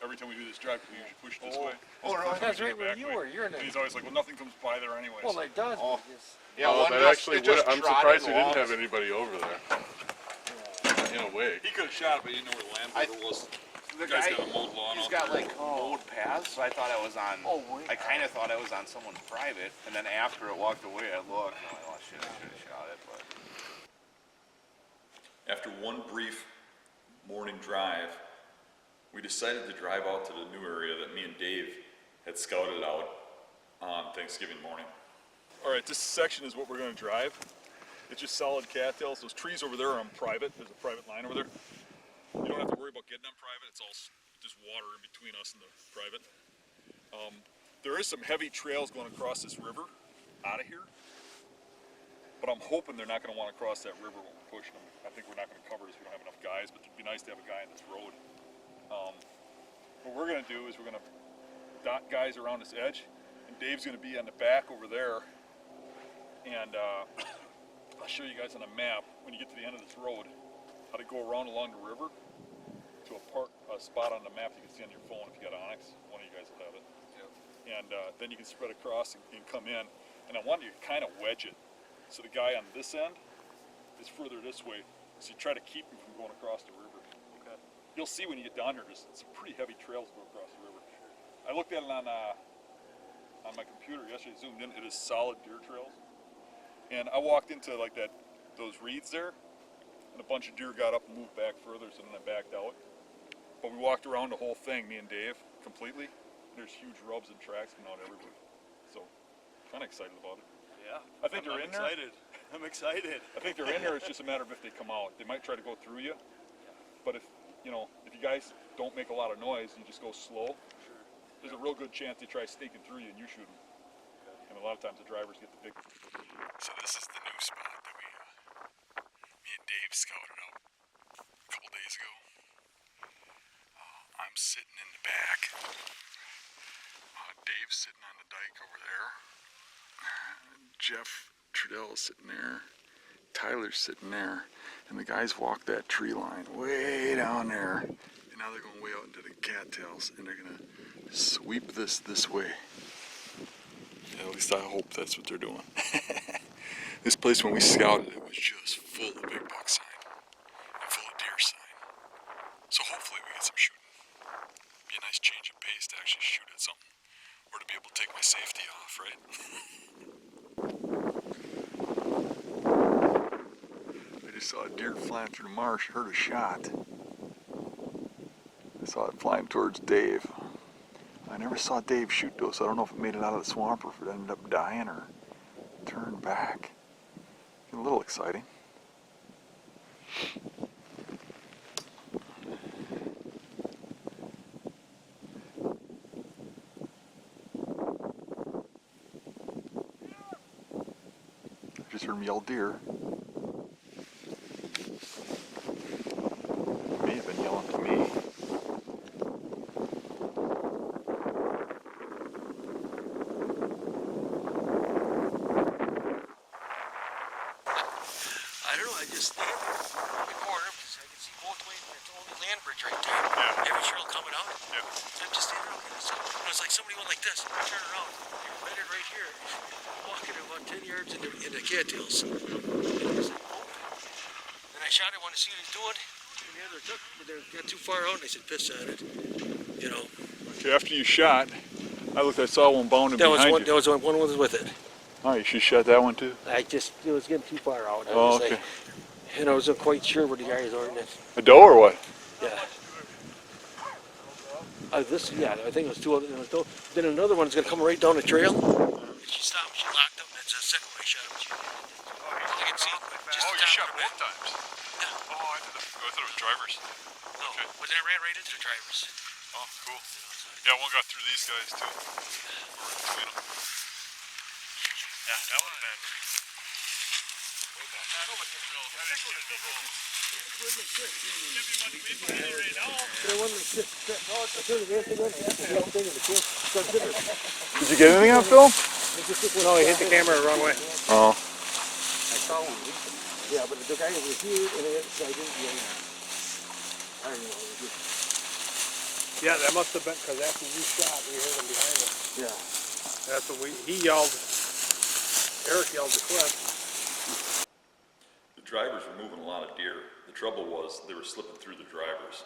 Every time we do this drive, we usually push this way. Oh, no, That's right where you were. You're in And it. he's always like, well, nothing comes by there anyways. Well, it does. Oh. Yeah, Oh, one that just- actually it just would. I'm trotted surprised we didn't along. have anybody over there. In a way. He could have shot it, but he didn't know where the land border was. The The guy's guy, got a mowed lawn he's out got there. like mowed paths, so I thought I was on, I kind of thought I was on someone's private, and then after it walked away, I looked, and I'm like, oh shit, I should have shot it, but. After one brief morning drive, we decided to drive out to the new area that me and Dave had scouted out on Thanksgiving morning. All right, this section is what we're going to drive. It's just solid cattails. Those trees over there are on private. There's a private line over there. You don't have to worry about getting on private. It's all just water in between us and the private. There is some heavy trails going across this river out of here, but I'm hoping they're not going to want to cross that river when we're pushing them. I think we're not going to cover it as we don't have enough guys, but it'd be nice to have a guy on this road. What we're going to do is we're going to dot guys around this edge, and Dave's going to be on the back over there, and I'll show you guys on a map when you get to the end of this road how to go around along the river to a spot on the map you can see on your phone if you got Onyx. One of you guys will have it. And then you can spread across and come in. And I want you to kind of wedge it. So the guy on this end is further this way. So you try to keep him from going across the river. Okay. You'll see when you get down here, there's some pretty heavy trails go across the river. I looked at it on my computer yesterday, zoomed in. It is solid deer trails. And I walked into like those reeds there, and a bunch of deer got up and moved back further, so then I backed out. But we walked around the whole thing, me and Dave, completely. There's huge rubs and tracks coming out everywhere. So, kind of excited about it. Yeah. I think they're in there. I'm excited. I think they're in there. It's just a matter of if they come out. They might try to go through you. But if you guys don't make a lot of noise, you just go slow. Sure. There's a real good chance they try sneaking through you and you shoot them. And a lot of times the drivers get the big. So this is the new spot that me and Dave scouted out a couple days ago. I'm sitting in the back. Dave's sitting on the dike over there. Jeff Trudell is sitting there. Tyler's sitting there. And the guys walked that tree line way down there. And now they're going way out into the cattails. And they're going to sweep this way. Yeah, at least I hope that's what they're doing. This place, when we scouted it, was just full of big buck sign and full of deer sign. So hopefully we get some shooting. Be a nice change of pace to actually shoot at something, or to be able to take my safety off, right? I just saw a deer flying through the marsh, heard a shot. I saw it flying towards Dave. I never saw Dave shoot though, so I don't know if it made it out of the swamp or if it ended up dying or turned back. A little exciting. I just heard him yell deer. May have been yelling to me. this the corner because I can see both ways, and it's only land bridge right there. Every trail coming out. Yeah. So I'm just standing around. It's like somebody went like this. I turn around. You're bedded right here. Walking about 10 yards in the cattails. And it was like open. Then I shot it, wanted to see what he's doing. And the other took, but they got too far out, and I said, piss at it. You know. Okay, after you shot, I saw one bounding That was behind one. you. That was one was with it. Oh, you shot that one too? It was getting too far out. I Oh, was okay. like, and I wasn't quite sure where the guys are in it. A doe or what? Yeah. I think it was two other. Then another one's gonna come right down the trail. She stopped. She locked up. That's the second one I shot. She, I can see just the top of her back. times? Yeah. Oh, I thought it was drivers. No, but then it ran right into the drivers. Oh, cool. Yeah, one got through these guys too. Or between them. Yeah, that would have been. Did you get anything on film? No, he hit the camera the wrong way. Oh. I saw one. Yeah, but the guy was here and I didn't get him. I don't know. Yeah, that must have been because after you shot, we heard him behind us. Yeah. That's what he yelled. Eric yelled to Cliff. The drivers were moving a lot of deer. The trouble was they were slipping through the drivers.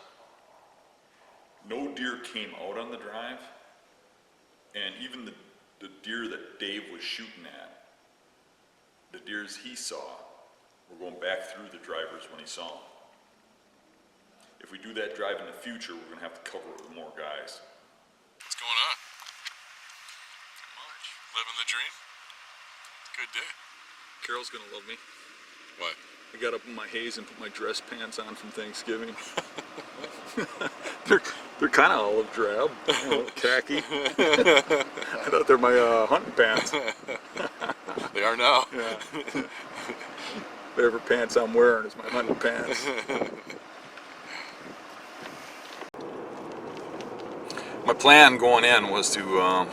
No deer came out on the drive, and even the deer that Dave was shooting at, the deers he saw, were going back through the drivers when he saw them. If we do that drive in the future, we're gonna have to cover it with more guys. What's going on? Not much. Living the dream? Good day. Carol's gonna love me. What? I got up in my haze and put my dress pants on from Thanksgiving. they're kind of olive drab, you know, khaki. I thought they're my hunting pants. They are now. Yeah. Whatever pants I'm wearing is my hunting pants. My plan going in was to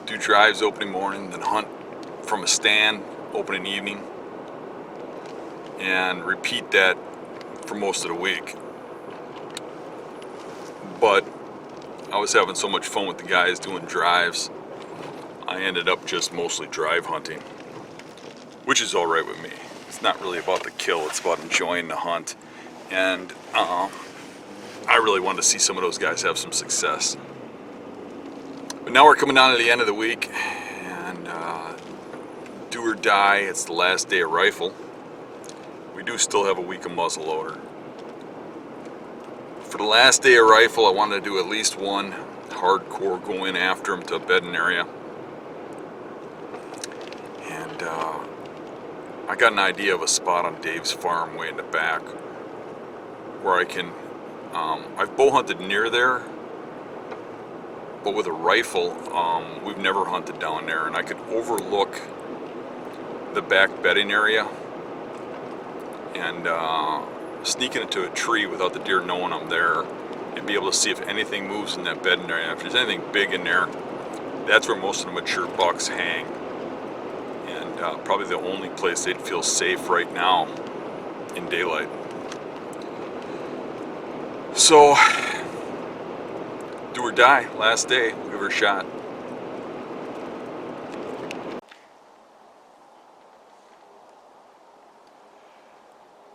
do drives opening morning, then hunt from a stand opening evening, and repeat that for most of the week. But I was having so much fun with the guys doing drives, I ended up just mostly drive hunting, which is all right with me. It's not really about the kill, it's about enjoying the hunt. And I really wanted to see some of those guys have some success. But now we're coming down to the end of the week, and do or die, it's the last day of rifle. We do still have a week of muzzleloader. For the last day of rifle, I wanted to do at least one hardcore go in after him to a bedding area. And I got an idea of a spot on Dave's farm way in the back where I can, I've bow hunted near there, but with a rifle, we've never hunted down there, and I could overlook the back bedding area and sneak into a tree without the deer knowing I'm there and be able to see if anything moves in that bedding area. If there's anything big in there, that's where most of the mature bucks hang, and probably the only place they'd feel safe right now in daylight. So, do or die, last day, we'll give her a shot.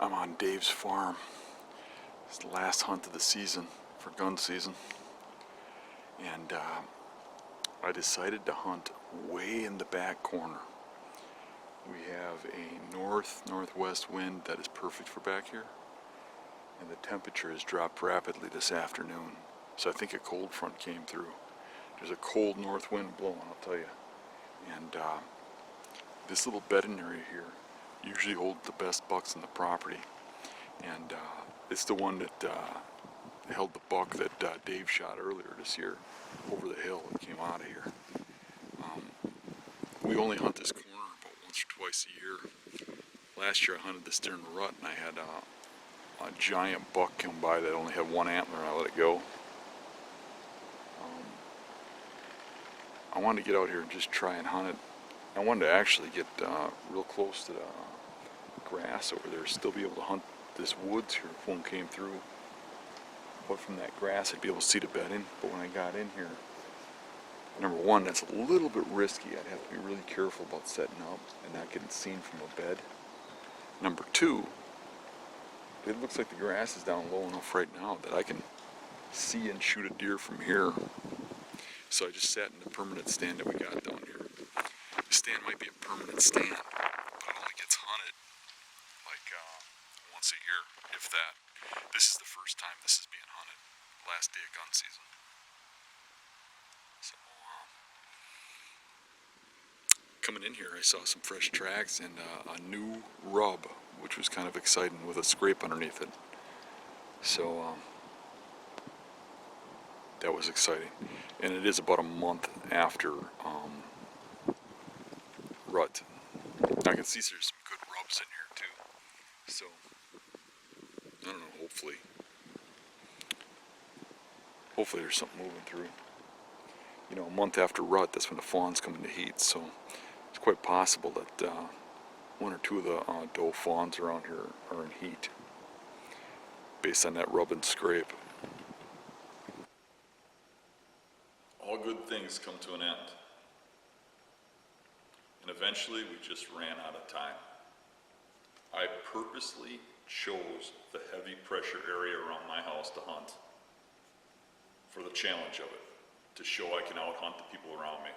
I'm on Dave's farm. It's the last hunt of the season, for gun season. And I decided to hunt way in the back corner. We have a north-northwest wind that is perfect for back here. And the temperature has dropped rapidly this afternoon. So I think a cold front came through. There's a cold north wind blowing, I'll tell you. And this little bedding area here usually holds the best bucks in the property. And it's the one that held the buck that Dave shot earlier this year over the hill that came out of here. We only hunt this corner about once or twice a year. Last year I hunted this during the rut, and I had a giant buck come by that only had one antler, and I let it go. I wanted to get out here and just try and hunt it. I wanted to actually get real close to grass over there, still be able to hunt this woods here if one came through. But from that grass, I'd be able to see the bedding. But when I got in here, number one, that's a little bit risky. I'd have to be really careful about setting up and not getting seen from a bed. Number two, it looks like the grass is down low enough right now that I can see and shoot a deer from here. So I just sat in the permanent stand that we got down here. The stand might be a permanent stand, but it only gets hunted like once a year, if that. This is the first time this is being hunted, last day of gun season. So, coming in here, I saw some fresh tracks and a new rub, which was kind of exciting with a scrape underneath it. So, that was exciting. And it is about a month after rut. I can see there's some good rubs in here too. So, I don't know, hopefully there's something moving through. You know, a month after rut, that's when the fawns come into heat, so it's quite possible that one or two of the doe fawns around here are in heat based on that rub and scrape. All good things come to an end. And eventually we just ran out of time. I purposely chose the heavy pressure area around my house to hunt for the challenge of it, to show I can out-hunt the people around me.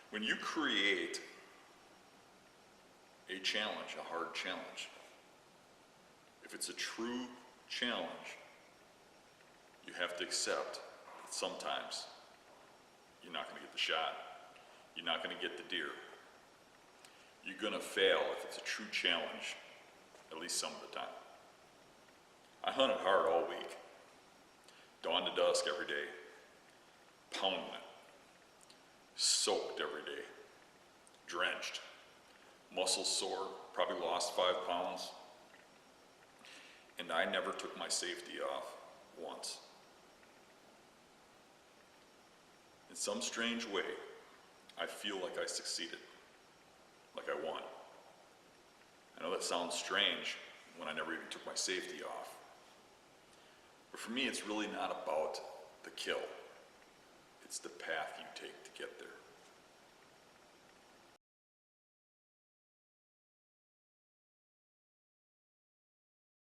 When you create a challenge, a hard challenge, if it's a true challenge, you have to accept that sometimes you're not going to get the shot. You're not going to get the deer. You're going to fail if it's a true challenge, at least some of the time. I hunted hard all week, dawn to dusk every day, pounding it, soaked every day, drenched, muscles sore, probably lost 5 pounds, and I never took my safety off once. In some strange way, I feel like I succeeded, like I won. I know that sounds strange when I never even took my safety off. But for me, it's really not about the kill. It's the path you take to get there.